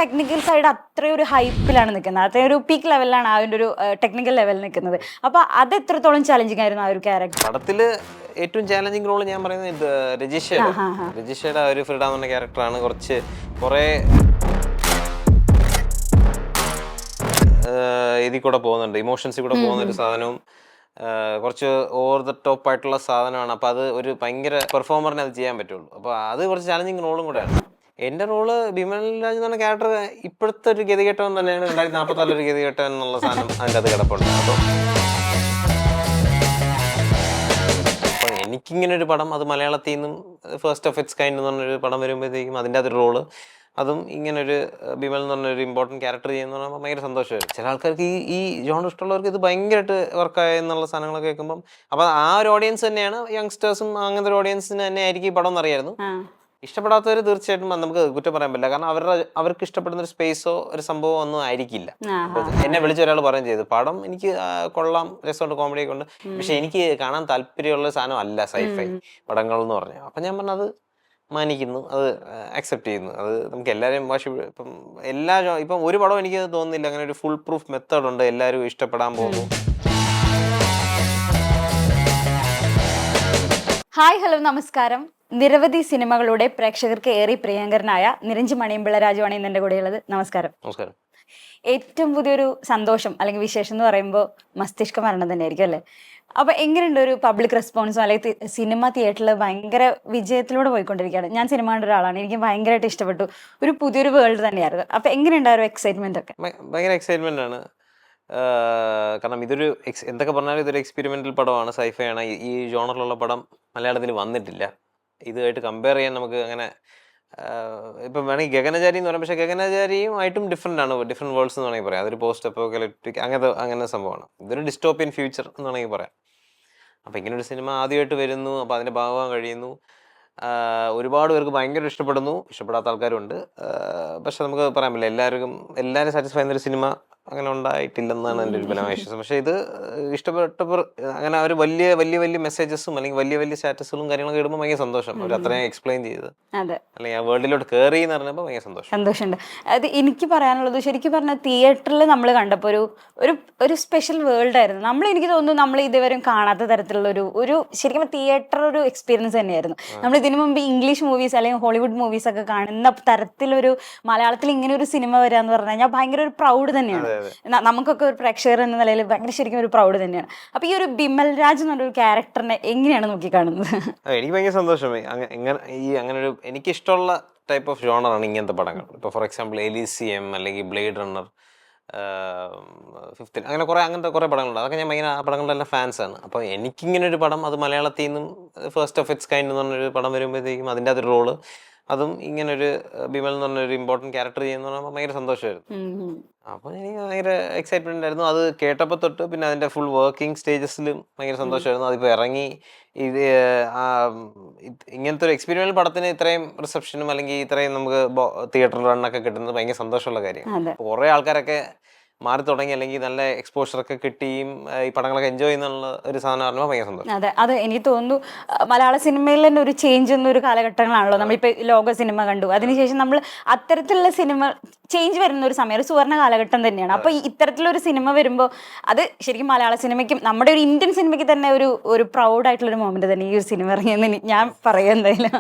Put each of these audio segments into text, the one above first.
Technical side അത്രയും ഒരു ഹൈപ്പിലാണ് നിൽക്കുന്നത്, അത്രയും ഒരു പീക്ക് ലെവലിലാണ് അതിൻ്റെ ഒരു ടെക്നിക്കൽ ലെവലിൽ നിൽക്കുന്നത്. അപ്പോൾ അത് എത്രത്തോളം ചാലഞ്ചിങ് ആയിരുന്നു ആ ഒരു ക്യാരക്ടർ? പടത്തില് ഏറ്റവും ചാലഞ്ചിങ് റോള് ഞാൻ പറയുന്നത് ഇത് രജിഷയുടെ ഒരു ഫ്രീഡ എന്ന് പറഞ്ഞ ക്യാരക്ടറാണ്. കുറേ ഇതിൽ കൂടെ പോകുന്നുണ്ട്, ഇമോഷൻസിൽ കൂടെ പോകുന്ന ഒരു സാധനവും കുറച്ച് ഓവർ ദ ടോപ്പ് ആയിട്ടുള്ള സാധനമാണ്. അപ്പോൾ അത് ഒരു ഭയങ്കര പെർഫോമറിനെ അത് ചെയ്യാൻ പറ്റുള്ളൂ. അപ്പോൾ അത് കുറച്ച് ചാലഞ്ചിങ് റോളും കൂടെയാണ്. എൻ്റെ റോള് ഭീമൻ രാജ് എന്ന് പറഞ്ഞ ക്യാരക്ടർ ഇപ്പോഴത്തെ ഒരു ഗതികെട്ടവൻ തന്നെയാണ്. 2044 ഒരു ഗതികെട്ടവൻ എന്നുള്ള സാധനം അതിൻ്റെ അത് കിടപ്പുണ്ട്. അപ്പോൾ എനിക്കിങ്ങനെ ഒരു പടം അത് മലയാളത്തിൽ നിന്നും ഫസ്റ്റ് ഓഫ് ഇറ്റ്സ് കൈൻഡ് എന്ന് പറഞ്ഞൊരു പടം വരുമ്പോഴത്തേക്കും അതിൻ്റെ അതൊരു റോള്, അതും ഇങ്ങനൊരു ബിമൽ എന്ന് പറഞ്ഞൊരു ഇമ്പോർട്ടൻറ്റ് ക്യാരക്ടർ ചെയ്യുന്ന പറയുമ്പോൾ ഭയങ്കര സന്തോഷമായിരുന്നു. ചില ആൾക്കാർക്ക് ഈ ജോണർ ഇഷ്ടമുള്ളവർക്ക് ഇത് ഭയങ്കരമായിട്ട് വർക്കായ എന്നുള്ള സാധനങ്ങളൊക്കെ കേൾക്കുമ്പം അപ്പോൾ ആ ഒരു ഓഡിയൻസ് തന്നെയാണ്, യങ്സ്റ്റേഴ്സും അങ്ങനത്തെ ഒരു ഓഡിയൻസിന് തന്നെ ആയിരിക്കും ഈ പടം എന്നറിയായിരുന്നു. ഇഷ്ടപ്പെടാത്തവർ തീർച്ചയായിട്ടും നമുക്ക് കുറ്റം പറയാൻ പറ്റില്ല, കാരണം അവർക്ക് ഇഷ്ടപ്പെടുന്ന ഒരു സ്പേസോ ഒരു സംഭവം ഒന്നും ആയിരിക്കില്ല. എന്നെ വിളിച്ച ഒരാൾ പറയുകയും ചെയ്തു, പടം എനിക്ക് കൊള്ളാം, രസമുണ്ട്, കോമഡിയൊക്കെ ഉണ്ട്, പക്ഷെ എനിക്ക് കാണാൻ താല്പര്യമുള്ള സാധനം അല്ല സൈഫൈ പടങ്ങൾ എന്ന് പറഞ്ഞു. അപ്പം ഞാൻ പറഞ്ഞത് മാനിക്കുന്നു, അത് അക്സെപ്റ്റ് ചെയ്യുന്നു. അത് നമുക്ക് എല്ലാവരെയും ഇപ്പം ഒരു പടം എനിക്ക് തോന്നുന്നില്ല അങ്ങനെ ഒരു ഫുൾ പ്രൂഫ് മെത്തേഡ് ഉണ്ട് എല്ലാവരും ഇഷ്ടപ്പെടാൻ പോകുന്നു. ഹായ്, ഹലോ, നമസ്കാരം. നിരവധി സിനിമകളുടെ പ്രേക്ഷകർക്ക് ഏറെ പ്രിയങ്കരനായ നിരഞ്ജ് മണിയമ്പിള്ള രാജുവാണ് ഇന്ന് എൻ്റെ കൂടെയുള്ളത്. നമസ്കാരം. നമസ്കാരം. ഏറ്റവും പുതിയൊരു സന്തോഷം അല്ലെങ്കിൽ വിശേഷം എന്ന് പറയുമ്പോൾ മസ്തിഷ്ക മരണം തന്നെയായിരിക്കും അല്ലേ? അപ്പോൾ എങ്ങനെയുണ്ട് ഒരു പബ്ലിക് റെസ്പോൺസോ അല്ലെങ്കിൽ സിനിമ തിയേറ്ററിൽ ഭയങ്കര വിജയത്തിലൂടെ പോയിക്കൊണ്ടിരിക്കുകയാണ്. ഞാൻ സിനിമ കണ്ട ഒരാളാണ്, എനിക്ക് ഭയങ്കരമായിട്ട് ഇഷ്ടപ്പെട്ടു. ഒരു പുതിയൊരു വേൾഡ് തന്നെയായിരുന്നു. അപ്പോൾ എങ്ങനെയുണ്ടായിരുന്നു എക്സൈറ്റ്മെന്റ് ഒക്കെ? ഭയങ്കര എക്സൈറ്റ്മെന്റ് ആണ്. കാരണം എന്തൊക്കെ പറഞ്ഞാലും ഇതൊരു എക്സ്പെരിമെന്റൽ പടമാണ്, സൈഫൈ ആണ്. ഈ ജോണറിലുള്ള പടം മലയാളത്തിൽ വന്നിട്ടില്ല. ഇതുമായിട്ട് കമ്പയർ ചെയ്യാൻ നമുക്ക് അങ്ങനെ ഇപ്പം വേണമെങ്കിൽ ഗഗനചാരി എന്ന് പറയാം, പക്ഷേ ഗഗനചാരിയും ആയിട്ടും ഡിഫറെൻ്റ് ആണ്, ഡിഫറെൻറ്റ് വേൾഡ്സ് എന്ന് വേണമെങ്കിൽ പറയാം. അതൊരു പോസ്റ്റ് അപ്പോക്കലിപ്റ്റിക് അങ്ങനെ സംഭവമാണ്. ഇതൊരു ഡിസ്റ്റോപ്പിയൻ ഫ്യൂച്ചർ എന്ന് വേണമെങ്കിൽ പറയാം. അപ്പോൾ ഇങ്ങനൊരു സിനിമ ആദ്യമായിട്ട് വരുന്നു, അപ്പോൾ അതിൻ്റെ ഭാഗമാകാൻ കഴിയുന്നു. ഒരുപാട് പേർക്ക് ഭയങ്കര ഇഷ്ടപ്പെടാത്ത ആൾക്കാരുണ്ട്. പക്ഷെ നമുക്ക് പറയാൻ പറ്റില്ല എല്ലാവരും സാറ്റിസ്ഫൈ ചെയ്യുന്നൊരു സിനിമ അങ്ങനെ ഉണ്ടായിട്ടില്ലെന്നാണ് എൻ്റെ ഒരു ബലമായ വിശ്വാസം. പക്ഷേ ഇത് ഇഷ്ടപ്പെട്ടവർ അങ്ങനെ അവർ വലിയ മെസ്സേജസും അല്ലെങ്കിൽ വലിയ സ്റ്റാറ്റസുകളും കാര്യങ്ങളൊക്കെ ഇടുമ്പോൾ ഭയങ്കര സന്തോഷം. അവർ അത്രയും എക്സ്പ്ലെയിൻ ചെയ്ത് അല്ലെങ്കിൽ ആ വേൾഡിലോട്ട് കയറി എന്ന് പറഞ്ഞപ്പോൾ ഭയങ്കര സന്തോഷമുണ്ട്. അത് എനിക്ക് പറയാനുള്ളത്, ശരിക്കും പറഞ്ഞാൽ തിയേറ്ററിൽ നമ്മൾ കണ്ടപ്പോൾ ഒരു സ്പെഷ്യൽ വേൾഡ് ആയിരുന്നു. എനിക്ക് തോന്നുന്നു നമ്മൾ ഇതുവരെയും കാണാത്ത തരത്തിലുള്ള ഒരു ശരിക്കും തിയേറ്റർ ഒരു എക്സ്പീരിയൻസ് തന്നെയായിരുന്നു. നമ്മൾ ഇതിനു മുമ്പ് ഇംഗ്ലീഷ് മൂവീസ് അല്ലെങ്കിൽ ഹോളിവുഡ് മൂവീസ് ഒക്കെ കാണുന്ന തരത്തിലൊരു മലയാളത്തിൽ ഇങ്ങനെ ഒരു സിനിമ വരിക എന്ന് പറഞ്ഞു കഴിഞ്ഞാൽ ഭയങ്കര ഒരു പ്രൗഡ് തന്നെയാണ്. നമുക്കൊക്കെ ഒരു പ്രേക്ഷകർ എന്ന നിലയിൽ ഭയങ്കര ശരിക്കും ഒരു പ്രൗഡ് തന്നെയാണ്. അപ്പൊ ഈ ഒരു ബിമൽ രാജ് എന്നൊരു ക്യാരക്ടറിനെ എങ്ങനെയാണ് നോക്കി കാണുന്നത്? എനിക്ക് ഭയങ്കര സന്തോഷമായി. അങ്ങനെ എനിക്കിഷ്ടമുള്ള ടൈപ്പ് ഓഫ് ജോണറാണ് ഇങ്ങനത്തെ പടങ്ങൾ. ഇപ്പോൾ ഫോർ എക്സാമ്പിൾ എലീസിയം അല്ലെങ്കിൽ ബ്ലേഡ് റണ്ണർ, 15 അങ്ങനത്തെ കുറേ പടങ്ങളുണ്ട്. അതൊക്കെ ഞാൻ ഭയങ്കര ആ പടങ്ങളുടെ എല്ലാം ഫാൻസാണ്. അപ്പോൾ എനിക്കിങ്ങനെ ഒരു പടം അത് മലയാളത്തിൽ നിന്നും ഫസ്റ്റ് ഓഫ് ഇറ്റ്സ് കൈൻഡ് എന്ന് പറഞ്ഞൊരു പടം വരുമ്പോഴത്തേക്കും അതിൻ്റെ അതൊരു റോള്, അതും ഇങ്ങനൊരു ബിമൽ എന്ന് പറഞ്ഞൊരു ഇമ്പോർട്ടൻറ്റ് ക്യാരക്ടർ ചെയ്യുന്ന പറയുമ്പോൾ ഭയങ്കര സന്തോഷമായിരുന്നു. അപ്പോൾ എനിക്ക് ഭയങ്കര എക്സൈറ്റ്മെന്റ് ആയിരുന്നു. അത് കേട്ടപ്പോൾ തൊട്ട് പിന്നെ അതിൻ്റെ ഫുൾ വർക്കിംഗ് സ്റ്റേജസിലും ഭയങ്കര സന്തോഷമായിരുന്നു. അതിപ്പോൾ ഇറങ്ങി ഇങ്ങനത്തെ ഒരു എക്സ്പീരിയൻസ് പടത്തിന് ഇത്രയും റിസപ്ഷനും അല്ലെങ്കിൽ ഇത്രയും നമുക്ക് തിയേറ്റർ റണ്ണൊക്കെ കിട്ടുന്നത് ഭയങ്കര സന്തോഷമുള്ള കാര്യം. കുറേ ആൾക്കാരൊക്കെ മാറി തുടങ്ങി അല്ലെങ്കിൽ നല്ല എക്സ്പോഷറൊക്കെ കിട്ടിയും ഈ പടങ്ങളൊക്കെ എൻജോയ് ചെയ്യുന്നുള്ള ഒരു സാധനം പറയുമ്പോൾ ഭയങ്കര സന്തോഷം. അതെ, എനിക്ക് തോന്നുന്നു മലയാള സിനിമയിൽ തന്നെ ഒരു ചേഞ്ച് എന്നൊരു കാലഘട്ടങ്ങളാണല്ലോ. നമ്മളിപ്പോൾ ലോക സിനിമ കണ്ടു, അതിനുശേഷം നമ്മൾ അത്തരത്തിലുള്ള സിനിമ ചേഞ്ച് വരുന്ന ഒരു സമയം, ഒരു സുവർണ്ണ കാലഘട്ടം തന്നെയാണ്. അപ്പോൾ ഇത്തരത്തിലൊരു സിനിമ വരുമ്പോൾ അത് ശരിക്കും മലയാള സിനിമയ്ക്കും നമ്മുടെ ഒരു ഇന്ത്യൻ സിനിമയ്ക്ക് തന്നെ ഒരു പ്രൗഡായിട്ടുള്ളൊരു മൊമെന്റ് തന്നെ ഈ ഒരു സിനിമ ഇറങ്ങിയെന്ന് ഞാൻ പറയാം എന്തായാലും.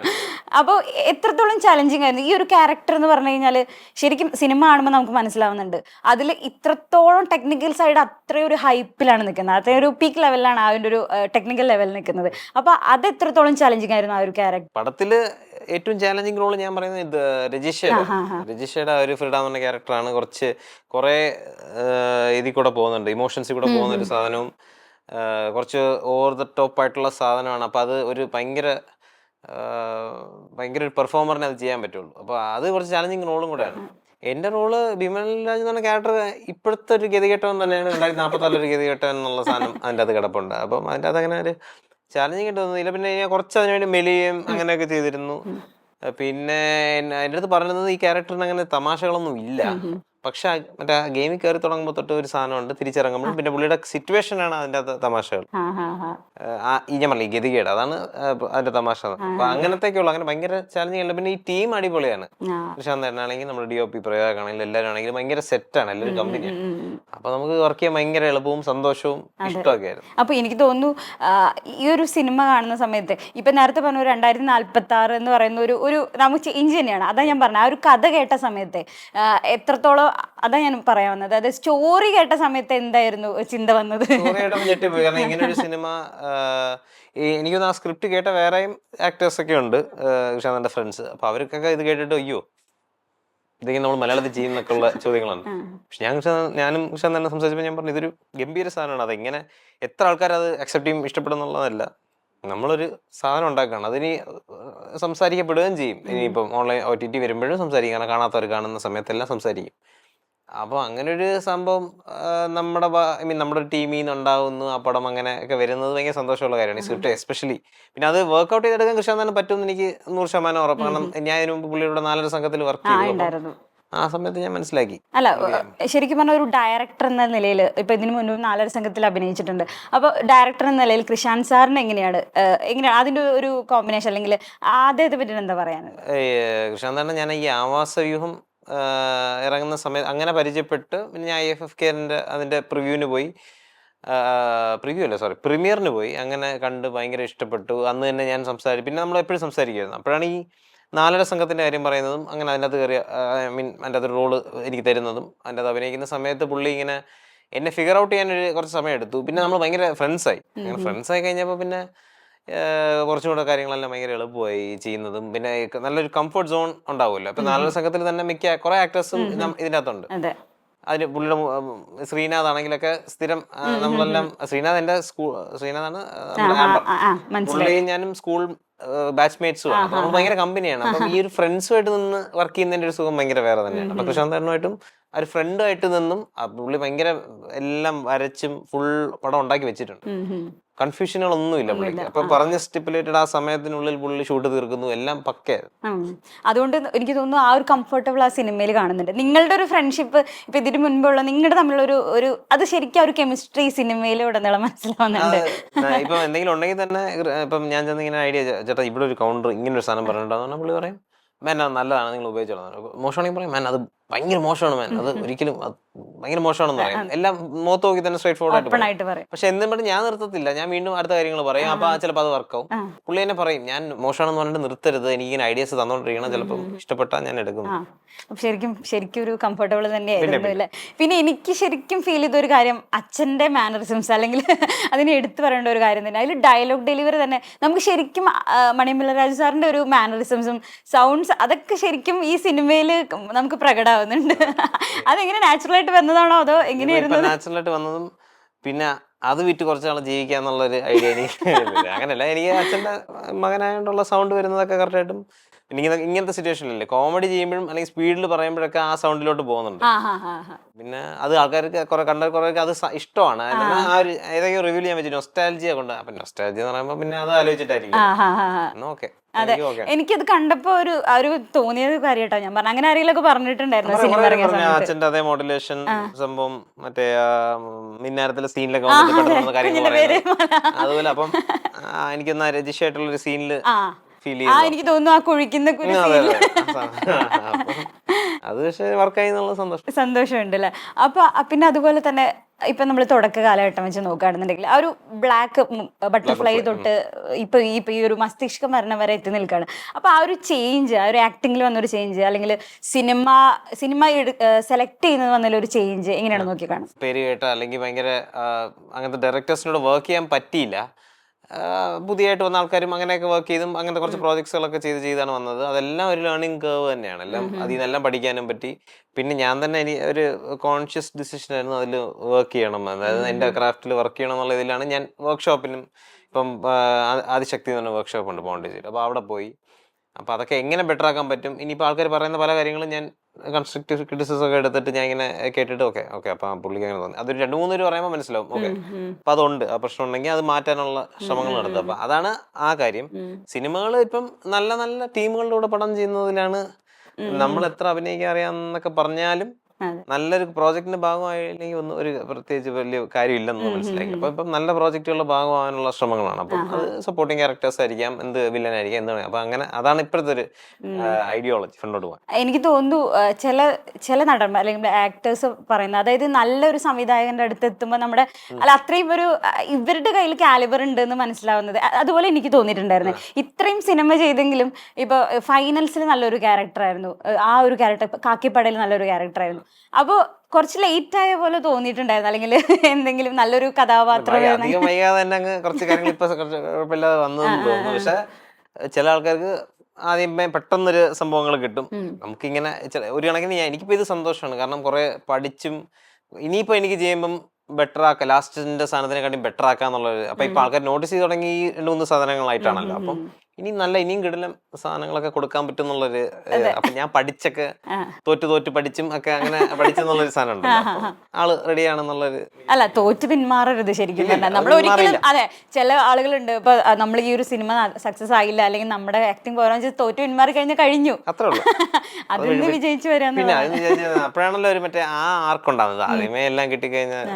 അപ്പോൾ എത്രത്തോളം ചലഞ്ചിങ് ആയിരുന്നു ഈ ഒരു ക്യാരക്ടർ എന്ന് പറഞ്ഞു കഴിഞ്ഞാൽ? ശരിക്കും സിനിമ കാണുമ്പോൾ നമുക്ക് മനസ്സിലാവുന്നുണ്ട് അതിൽ ഇത്രത്തോളം ടെക്നിക്കൽ സൈഡ് അത്രയും ഒരു ഹൈപ്പിലാണ് നിൽക്കുന്നത്, അത്രയും ഒരു പീക്ക് ലെവലിലാണ് അതിൻ്റെ ഒരു ടെക്നിക്കൽ ലെവലിൽ നിൽക്കുന്നത്. അപ്പോൾ അത് എത്രത്തോളം ചലഞ്ചിങ് ആയിരുന്നു ആ ഒരു ക്യാരക്ടർ? പടത്തില് ഏറ്റവും ചാലഞ്ചിങ് റോള് ഞാൻ പറയുന്നത് ഇത് രജിഷയുടെ ഒരു ഫ്രീഡ എന്ന് പറഞ്ഞ ക്യാരക്ടറാണ്. കുറേ ഇതിൽ കൂടെ പോകുന്നുണ്ട്, ഇമോഷൻസിൽ കൂടെ പോകുന്ന ഒരു സാധനവും കുറച്ച് ഓവർ ദ ടോപ്പ് ആയിട്ടുള്ള സാധനമാണ്. അപ്പോൾ അത് ഒരു ഭയങ്കര ഒരു പെർഫോമറിനെ അത് ചെയ്യാൻ പറ്റുള്ളൂ. അപ്പോൾ അത് കുറച്ച് ചാലഞ്ചിങ് റോളും കൂടെയാണ്. എൻ്റെ റോള് ബിമൽ രാജ് എന്ന് പറഞ്ഞ ക്യാരക്ടർ ഇപ്പോഴത്തെ ഒരു ഗതികെട്ടവൻ തന്നെയാണ്. 2044 ഒരു ഗതികെട്ടവൻ എന്നുള്ള സാധനം അതിൻ്റെ അത് കിടപ്പുണ്ട്. അപ്പം അതിൻ്റെ അതങ്ങനെ ഒരു ചാലഞ്ചിങ് തോന്നുന്നില്ല. പിന്നെ ഞാൻ കുറച്ച് അതിനുവേണ്ടി മെലിയും അങ്ങനെയൊക്കെ ചെയ്തിരുന്നു. പിന്നെ എൻ്റെ അടുത്ത് പറയുന്നത് ഈ ക്യാരക്ടറിന് അങ്ങനെ തമാശകളൊന്നും ഇല്ല. പക്ഷെ മറ്റേ ഗെയിമിൽ കയറി തുടങ്ങുമ്പോൾ തൊട്ട് ഒരു സാധനമുണ്ട്, തിരിച്ചിറങ്ങുമ്പോഴും പിന്നെ പുള്ളിയുടെ സിറ്റുവേഷനാണ് അതിൻ്റെ അകത്ത് തമാശകൾ. ഈ ഞാൻ പറഞ്ഞില്ല, ഈ ഗതികേട് അതാണ് അതിന്റെ തമാശ. അപ്പൊ അങ്ങനത്തേക്കുള്ള അങ്ങനെ ഭയങ്കര ചാലഞ്ചിങ് അല്ല. പിന്നെ ഈ ടീം അടിപൊളിയാണ്. പ്രശാന്ത് ഏട്ടനാണെങ്കിൽ നമ്മുടെ DOP പ്രയോഗമാണെങ്കിലും എല്ലാവരും ആണെങ്കിലും ഭയങ്കര സെറ്റാണ്, എല്ലാവരും കമ്പനിയാണ്. അപ്പൊ നമുക്ക് വർക്ക് ചെയ്യാൻ ഭയങ്കര എളുപ്പവും സന്തോഷവും ഇഷ്ടമൊക്കെ ആയിരുന്നു. അപ്പൊ എനിക്ക് തോന്നുന്നു ഈ ഒരു സിനിമ കാണുന്ന സമയത്ത് ഇപ്പൊ നേരത്തെ പറഞ്ഞ 2046 എന്ന് പറയുന്ന ഒരു നമുക്ക് ചേഞ്ച് തന്നെയാണ്. അതാ ഞാൻ പറഞ്ഞത്, ആ ഒരു കഥ കേട്ട സമയത്ത് എത്രത്തോളം, അതാ ഞാൻ പറയാൻ വന്നത്, അതായത് സ്റ്റോറി കേട്ട സമയത്ത് എന്തായിരുന്നു ചിന്ത വന്നത്? ഞെട്ടിപ്പോയി. കാരണം ഇങ്ങനെ ഒരു സിനിമ എനിക്കൊന്ന് ആ സ്ക്രിപ്റ്റ് കേട്ട വേറെയും ആക്ടേഴ്സ് ഒക്കെ ഉണ്ട്, കൃഷ്ണന്റെ ഫ്രണ്ട്സ്. അപ്പൊ അവർക്കൊക്കെ ഇത് കേട്ടിട്ട് അയ്യോ ഇതെങ്കിലും നമ്മൾ മലയാളത്തിൽ ചെയ്യുന്നൊക്കെ ഉള്ള ചോദ്യങ്ങളാണ്. പക്ഷെ ഞാനും കൃഷ്ണൻ തന്നെ സംസാരിച്ചപ്പോൾ ഞാൻ പറഞ്ഞു ഇതൊരു ഗംഭീര സാധനമാണ്. അതെങ്ങനെ എത്ര ആൾക്കാർ അത് അക്സെപ്റ്റ് ചെയ്യും, ഇഷ്ടപ്പെടുന്നുള്ളതല്ല, നമ്മളൊരു സാധനം ഉണ്ടാക്കുകയാണ്, അതിനി സംസാരിക്കപ്പെടുകയും ചെയ്യും. ഇനിയിപ്പം ഓൺലൈൻ OTT വരുമ്പോഴും സംസാരിക്കും, കാരണം കാണാത്തവർ കാണുന്ന സമയത്തെല്ലാം സംസാരിക്കും. അപ്പോൾ അങ്ങനെ ഒരു സംഭവം നമ്മുടെ നമ്മുടെ ഒരു ടീമിൽ നിന്ന് ഉണ്ടാകുന്നു, ആ പടം അങ്ങനെ ഒക്കെ വരുന്നത് ഭയങ്കര സന്തോഷമുള്ള കാര്യമാണ്. ഈ സ്ക്രിപ്റ്റ് എസ്പെഷ്യലി പിന്നെ അത് വർക്ക്ഔട്ട് ചെയ്തെടുക്കാൻ കൃഷ്ണൻ തന്നെ പറ്റുമെന്ന് എനിക്ക് 100% ഉറപ്പ്. കാരണം ഞാൻ ഇതിനു മുമ്പ് പുള്ളിയുടെ 4 സംഘത്തിൽ വർക്ക് ചെയ്തു. ആ സമയത്ത് ഞാൻ മനസ്സിലാക്കി. അല്ല, ശരിക്കും പറഞ്ഞ ഒരു ഡയറക്ടർ എന്ന നിലയിൽ ഇപ്പൊ ഇതിനു മുൻപ് 4 സംഘത്തിൽ അഭിനയിച്ചിട്ടുണ്ട്. അപ്പോൾ ഡയറക്ടർ എന്ന നിലയിൽ കൃഷാന്ത് സാറിന് എങ്ങനെയാണ് അതിന്റെ ഒരു കോമ്പിനേഷൻ, അല്ലെങ്കിൽ ആദ്യത്തെ പറ്റി എന്താ പറയാനുള്ളത്? കൃഷാന്ത് തന്നെ ഞാൻ ഈ ആവാസവ്യൂഹം ഇറങ്ങുന്ന സമയത്ത് അങ്ങനെ പരിചയപ്പെട്ട് പിന്നെ ഞാൻ IFFKന്റെ അതിൻ്റെ പ്രിവ്യൂവിന് പോയി, പ്രീമിയറിന് പോയി. അങ്ങനെ കണ്ട് ഭയങ്കര ഇഷ്ടപ്പെട്ടു. അന്ന് തന്നെ ഞാൻ പിന്നെ നമ്മൾ എപ്പോഴും സംസാരിക്കുമായിരുന്നു. അപ്പോഴാണ് ഈ 4 സംഘത്തിൻ്റെ കാര്യം പറയുന്നതും അങ്ങനെ അതിൻ്റെ അകത്ത് കയറിയ അതിൻ്റെ അകത്ത് റോള് എനിക്ക് തരുന്നതും. അതിൻ്റെ അകത്ത് അഭിനയിക്കുന്ന സമയത്ത് പുള്ളി ഇങ്ങനെ എന്നെ ഫിഗർ ഔട്ട് ചെയ്യാൻ കുറച്ച് സമയം എടുത്തു. പിന്നെ നമ്മൾ ഭയങ്കര ഫ്രണ്ട്സായി. അങ്ങനെ ഫ്രണ്ട്സായി കഴിഞ്ഞപ്പോൾ പിന്നെ കുറച്ചും കൂടെ കാര്യങ്ങളെല്ലാം ഭയങ്കര എളുപ്പമായി ചെയ്യുന്നതും. പിന്നെ നല്ലൊരു കംഫർട്ട് സോൺ ഉണ്ടാവുമല്ലോ. ഇപ്പൊ 4 സംഘത്തിൽ തന്നെ കുറെ ആക്ടേഴ്സും ഇതിൻ്റെ അകത്തുണ്ട്. അതിന് പുള്ളിയുടെ ശ്രീനാഥ് ആണെങ്കിലൊക്കെ സ്ഥിരം നമ്മളെല്ലാം, ശ്രീനാഥ് എന്റെ ശ്രീനാഥാണ് പുള്ളിയും ഞാനും സ്കൂൾ ബാച്ച്മേറ്റ്സും ആണ്. നമ്മൾ ഭയങ്കര കമ്പനിയാണ്. അപ്പം ഈ ഒരു ഫ്രണ്ട്സുമായിട്ട് നിന്ന് വർക്ക് ചെയ്യുന്നതിന്റെ ഒരു സുഖം ഭയങ്കര വേറെ തന്നെയാണ്. അപ്പൊ കൃഷ്ണാന്തരനുമായിട്ടും ആ ഒരു ഫ്രണ്ടായിട്ട് നിന്നും പുള്ളി ഭയങ്കര എല്ലാം വരച്ചും ഫുൾ പടം ഉണ്ടാക്കി വെച്ചിട്ടുണ്ട്. കൺഫ്യൂഷനുകളൊന്നുമില്ല പുള്ളിക്ക്. അപ്പൊ പറഞ്ഞ സ്റ്റിപ്പുലേറ്റഡ് ആ സമയത്തിനുള്ളിൽ പുള്ളി ഷൂട്ട് തീർക്കുന്നു, എല്ലാം പക്കയായിരുന്നു. അതുകൊണ്ട് എനിക്ക് തോന്നുന്നു ആ ഒരു കംഫർട്ടബിൾ ആ സിനിമയിൽ കാണുന്നുണ്ട്. നിങ്ങളുടെ ഒരു ഫ്രണ്ട്ഷിപ്പ് ഇപ്പൊ ഇതിന് മുൻപുള്ള നിങ്ങളുടെ തമ്മിലുള്ള ഒരു അത് ശരിക്കും ഒരു കെമിസ്ട്രി സിനിമയിൽ ഉടനീളം മനസ്സിലാവുന്നുണ്ട്. ഇപ്പൊ എന്തെങ്കിലും ഉണ്ടെങ്കിൽ തന്നെ ഇപ്പം ഞാൻ ചെന്ന് ഇങ്ങനെ ഐഡിയ, ചേട്ടാ ഇവിടെ ഒരു കൗണ്ടർ ഇങ്ങനെ ഒരു സാധനം പറഞ്ഞിട്ടുണ്ടോ, പുള്ളി പറയും മാൻ അത് നല്ലതാണ്, നിങ്ങൾ ഉപയോഗിച്ചോളാം. മോശമാണെങ്കിൽ പറയും മാൻ അത് ഭയങ്കര മോശമാണ്, മാൻ അത് ഒരിക്കലും ഭയങ്കര മോശമാണെന്ന് പറയും. എല്ലാം മുഖത്ത് നോക്കി തന്നെ സ്ട്രേറ്റ് ഫോർവേഡ് ആയിട്ട് പറയും. പക്ഷെ എന്തും പറഞ്ഞ് ഞാൻ നിർത്തത്തില്ല, ഞാൻ വീണ്ടും അടുത്ത കാര്യങ്ങൾ പറയും. അപ്പൊ ചിലപ്പോൾ അത് വർക്കാവും. പുള്ളി തന്നെ പറയും ഞാൻ മോശമാണെന്ന് പറഞ്ഞിട്ട് നിർത്തരുത്, എനിക്ക് ഇങ്ങനെ ഐഡിയാസ് തന്നോണ്ടിരിക്കണം, ചിലപ്പോൾ ഇഷ്ടപ്പെട്ടാൽ ഞാൻ എടുക്കും. ശരിക്കും ഒരു കംഫർട്ടബിൾ തന്നെയായിരുന്നു അല്ലേ? പിന്നെ എനിക്ക് ശരിക്കും ഫീൽ ചെയ്തൊരു കാര്യം അച്ഛന്റെ മാനറിസംസ്, അല്ലെങ്കിൽ അതിനെ എടുത്തു പറയേണ്ട ഒരു കാര്യം തന്നെ, അതിൽ ഡയലോഗ് ഡെലിവറി തന്നെ നമുക്ക് ശരിക്കും മണിയമ്പിള്ള രാജു സാറിന്റെ ഒരു മാനറിസംസും സൗണ്ട്സ് അതൊക്കെ ശരിക്കും ഈ സിനിമയിൽ നമുക്ക് പ്രകടമാവുന്നുണ്ട്. അതെങ്ങനെ നാച്ചുറൽ ആയിട്ട് വന്നതാണോ അതോ എങ്ങനെയായിരുന്നു? നാച്ചുറൽ ആയിട്ട് വന്നതും പിന്നെ അത് വിറ്റ് കുറച്ചാൾ ജീവിക്കാന്നുള്ളൊരു ഐഡിയ എനിക്ക് അങ്ങനെയല്ല. എനിക്ക് അച്ഛൻ്റെ മകനായോണ്ടുള്ള സൗണ്ട് വരുന്നതൊക്കെ കറക്റ്റായിട്ടും പിന്നെ ഇങ്ങനത്തെ സിറ്റുവേഷനിലല്ലേ കോമഡി ചെയ്യുമ്പോഴും അല്ലെങ്കിൽ സ്പീഡിൽ പറയുമ്പോഴൊക്കെ ആ സൗണ്ടിലോട്ട് പോകുന്നുണ്ട്. പിന്നെ അത് ആൾക്കാർക്ക് കുറെ അത് ഇഷ്ടമാണ്. ആ ഒരു ഏതൊക്കെയോ റിവ്യൂ ചെയ്യാൻ വെച്ചു നൊസ്റ്റാൾജിയ കൊണ്ട്. അപ്പൊ നൊസ്റ്റാൾജിയ എന്ന് പറയുമ്പോൾ പിന്നെ അത് ആലോചിച്ചിട്ടായിരിക്കും. ഓക്കെ, അതെ, എനിക്കത് കണ്ടപ്പോ ഒരു തോന്നിയത് കാര്യട്ടോ ഞാൻ പറഞ്ഞു. അങ്ങനെ ആരെങ്കിലും പറഞ്ഞിട്ടുണ്ടായിരുന്നു സിനിമ ഇറങ്ങിയ സമയത്ത്? അച്ഛൻ്റെ അതേ മോഡുലേഷൻ സംഭവം മറ്റേ മിന്നാരത്തിലെ സീനിലൊക്കെ വന്നിട്ട് കാര്യങ്ങൾ അതുപോലെ. അപ്പം എനിക്കൊന്ന് രജിഷായിട്ടുള്ളൊരു സീനില് എനിക്ക് തോന്നുന്നു ആ കുഴിക്കുന്ന അത് പക്ഷേ വർക്കായി എന്നുള്ള സന്തോഷമുണ്ട് അല്ലേ? അപ്പൊ പിന്നെ അതുപോലെ തന്നെ ഇപ്പൊ നമ്മൾ തുടക്ക കാലഘട്ടം വെച്ച് നോക്കുകയാണെന്നുണ്ടെങ്കിൽ ആ ഒരു ബ്ലാക്ക് ബട്ടർഫ്ലൈ തൊട്ട് ഇപ്പൊ ഈ ഒരു മസ്തിഷ്ക മരണം വരെ എത്തി നിൽക്കുകയാണ്. അപ്പൊ ആ ഒരു ചേഞ്ച്, ആ ഒരു ആക്ടിങ്ങിൽ വന്നൊരു ചേഞ്ച്, അല്ലെങ്കിൽ സിനിമ സെലക്ട് ചെയ്യുന്നത് വന്നൊരു ചേഞ്ച് എങ്ങനെയാണ് നോക്കി കാണും? പേര് കേട്ട അല്ലെങ്കിൽ ഭയങ്കര അങ്ങനത്തെ ഡയറക്ടേഴ്സിനോട് വർക്ക് ചെയ്യാൻ പറ്റിയില്ല. പുതിയതായിട്ട് വന്ന ആൾക്കാരും അങ്ങനെയൊക്കെ വർക്ക് ചെയ്തും അങ്ങനത്തെ കുറച്ച് പ്രോജക്ട്സുകളൊക്കെ ചെയ്താണ് വന്നത്. അതെല്ലാം ഒരു ലേണിംഗ് കേർവ് തന്നെയാണ്. എല്ലാം അതിൽ നിന്നെല്ലാം പഠിക്കാനും പറ്റി. പിന്നെ ഞാൻ തന്നെ ഒരു കോൺഷ്യസ് ഡിസിഷൻ ആയിരുന്നു അതിൽ വർക്ക് ചെയ്യണം, അതായത് എൻ്റെ ക്രാഫ്റ്റിൽ വർക്ക് ചെയ്യണം എന്നുള്ള ഇതിലാണ് ഞാൻ വർക്ക്ഷോപ്പിനും ഇപ്പം ആദിശക്തി എന്ന് പറഞ്ഞ വർക്ക്ഷോപ്പ് ഉണ്ട് പോണ്ടിച്ചേരി. അപ്പോൾ അവിടെ പോയി. അപ്പോൾ അതൊക്കെ എങ്ങനെ ബെറ്റർ ആക്കാൻ പറ്റും, ഇനിയിപ്പോൾ ആൾക്കാർ പറയുന്ന പല കാര്യങ്ങളും ഞാൻ കൺസ്ട്രക്റ്റീവ് ക്രിറ്റിസിസം ഒക്കെ എടുത്തിട്ട് ഞാൻ ഇങ്ങനെ കേട്ടിട്ട് ഓക്കെ അപ്പം പുള്ളിക്ക് അങ്ങനെ തോന്നി. അതൊരു 2-3 പേര് പറയുമ്പോൾ മനസ്സിലാവും ഓക്കെ അപ്പം അതുണ്ട്, ആ പ്രശ്നം ഉണ്ടെങ്കിൽ അത് മാറ്റാനുള്ള ശ്രമങ്ങൾ നടത്തുക. അപ്പം അതാണ് ആ കാര്യം. സിനിമകൾ ഇപ്പം നല്ല നല്ല ടീമുകളുടെ കൂടെ പടം ചെയ്യുന്നതിലാണ് നമ്മൾ എത്ര അഭിനയിക്കാൻ അറിയാമെന്നൊക്കെ പറഞ്ഞാലും അതെ. നല്ലൊരു പ്രോജക്റ്റിന്റെ ഭാഗമായില്ലെങ്കിൽ ഒന്നും ഒരു പ്രത്യേകിച്ച് വലിയ കാര്യമില്ലെന്ന് മനസ്സിലാക്കി. അപ്പൊ ഇപ്പം നല്ല പ്രോജക്റ്റുകളുടെ ഭാഗമാകാനുള്ള ശ്രമങ്ങളാണ്. അപ്പം അത് സപ്പോർട്ടിങ് ക്യാരക്ടേഴ്സ് ആയിരിക്കാം, എന്ത് വില്ലൻ ആയിരിക്കാം, എന്താണ്. അപ്പൊ അങ്ങനെ അതാണ് ഇപ്പോഴത്തെ ഒരു ഐഡിയോളജി ഫ്രണ്ടോട്ട് പോകാൻ. എനിക്ക് തോന്നുന്നു ചില നടന്മാർ അല്ലെങ്കിൽ ആക്ടേഴ്സ് പറയുന്നത്, അതായത് നല്ലൊരു സംവിധായകന്റെ അടുത്ത് എത്തുമ്പോൾ നമ്മുടെ അല്ല അത്രയും ഒരു ഇവരുടെ കയ്യിൽ കാലിബർ ഉണ്ട് എന്ന് മനസ്സിലാവുന്നത്. അതുപോലെ എനിക്ക് തോന്നിയിട്ടുണ്ടായിരുന്നു. ഇത്രയും സിനിമ ചെയ്തെങ്കിലും ഇപ്പൊ ഫൈനൽസിൽ നല്ലൊരു ക്യാരക്ടറായിരുന്നു, ആ ഒരു ക്യാരക്ടർ കാക്കിപ്പടയിൽ നല്ലൊരു ക്യാരക്ടറായിരുന്നു. അപ്പോൾ കുറച്ച് ലേറ്റ് ആയ പോലെ തോന്നിയിട്ടുണ്ടായിരുന്നു, അല്ലെങ്കിൽ എന്തെങ്കിലും നല്ലൊരു കഥാപാത്രം അധികം വൈകാതെ തന്നെ അങ്ങ് കുറച്ച് കാര്യങ്ങൾ ഇപ്പൊ കുറച്ച് കുഴപ്പമില്ലാതെ വന്നതെന്ന് തോന്നുന്നു. പക്ഷെ ചില ആൾക്കാർക്ക് ആദ്യമേ പെട്ടെന്നൊരു സംഭവങ്ങൾ കിട്ടും. നമുക്കിങ്ങനെ ഒരു കണക്കിന് എനിക്കിപ്പോ ഇത് സന്തോഷമാണ്. കാരണം കുറെ പഠിച്ചും ഇനിയിപ്പോ എനിക്ക് ചെയ്യുമ്പം ബെറ്റർ ആക്കുക, ലാസ്റ്റിന്റെ സാധനത്തിനെക്കാട്ടി ബെറ്റർ ആക്കാന്നുള്ളത്. അപ്പൊ ഇപ്പൊ ആൾക്കാർ നോട്ടീസ് ചെയ്ത് തുടങ്ങി 2-3 സാധനങ്ങളായിട്ടാണല്ലോ. അപ്പം ഇനിയും കിടിലം സാധനങ്ങളൊക്കെ കൊടുക്കാൻ പറ്റും എന്നുള്ളൊരു. അപ്പൊ ഞാൻ പഠിച്ചൊക്കെ തോറ്റ് പഠിച്ചും ഒക്കെ അങ്ങനെ പഠിച്ചെന്നുള്ളൊരു സാധനം ഉണ്ട്. ആള് റെഡിയാണെന്നുള്ളൊരു. അല്ല, തോറ്റ് പിന്മാറരുത് ശരിക്കും പറഞ്ഞാൽ. നമ്മൾ ഒരിക്കലും അതെ, ചില ആളുകളുണ്ട് ഇപ്പൊ നമ്മൾ ഈ ഒരു സിനിമ സക്സസ് ആയില്ല അല്ലെങ്കിൽ നമ്മുടെ ആക്ടിങ് പോരാൻ തോറ്റ് പിന്മാറി കഴിഞ്ഞു, അത്രേ ഉള്ളൂ. അതിൽ നിന്ന് വിജയിച്ചു വരാന്ന്. പിന്നെ അപ്പോഴാണല്ലോ ഒരു മറ്റേ ആ ആർക്കുണ്ടാവുന്നത്. ആദ്യമേ എല്ലാം കിട്ടിക്കഴിഞ്ഞാൽ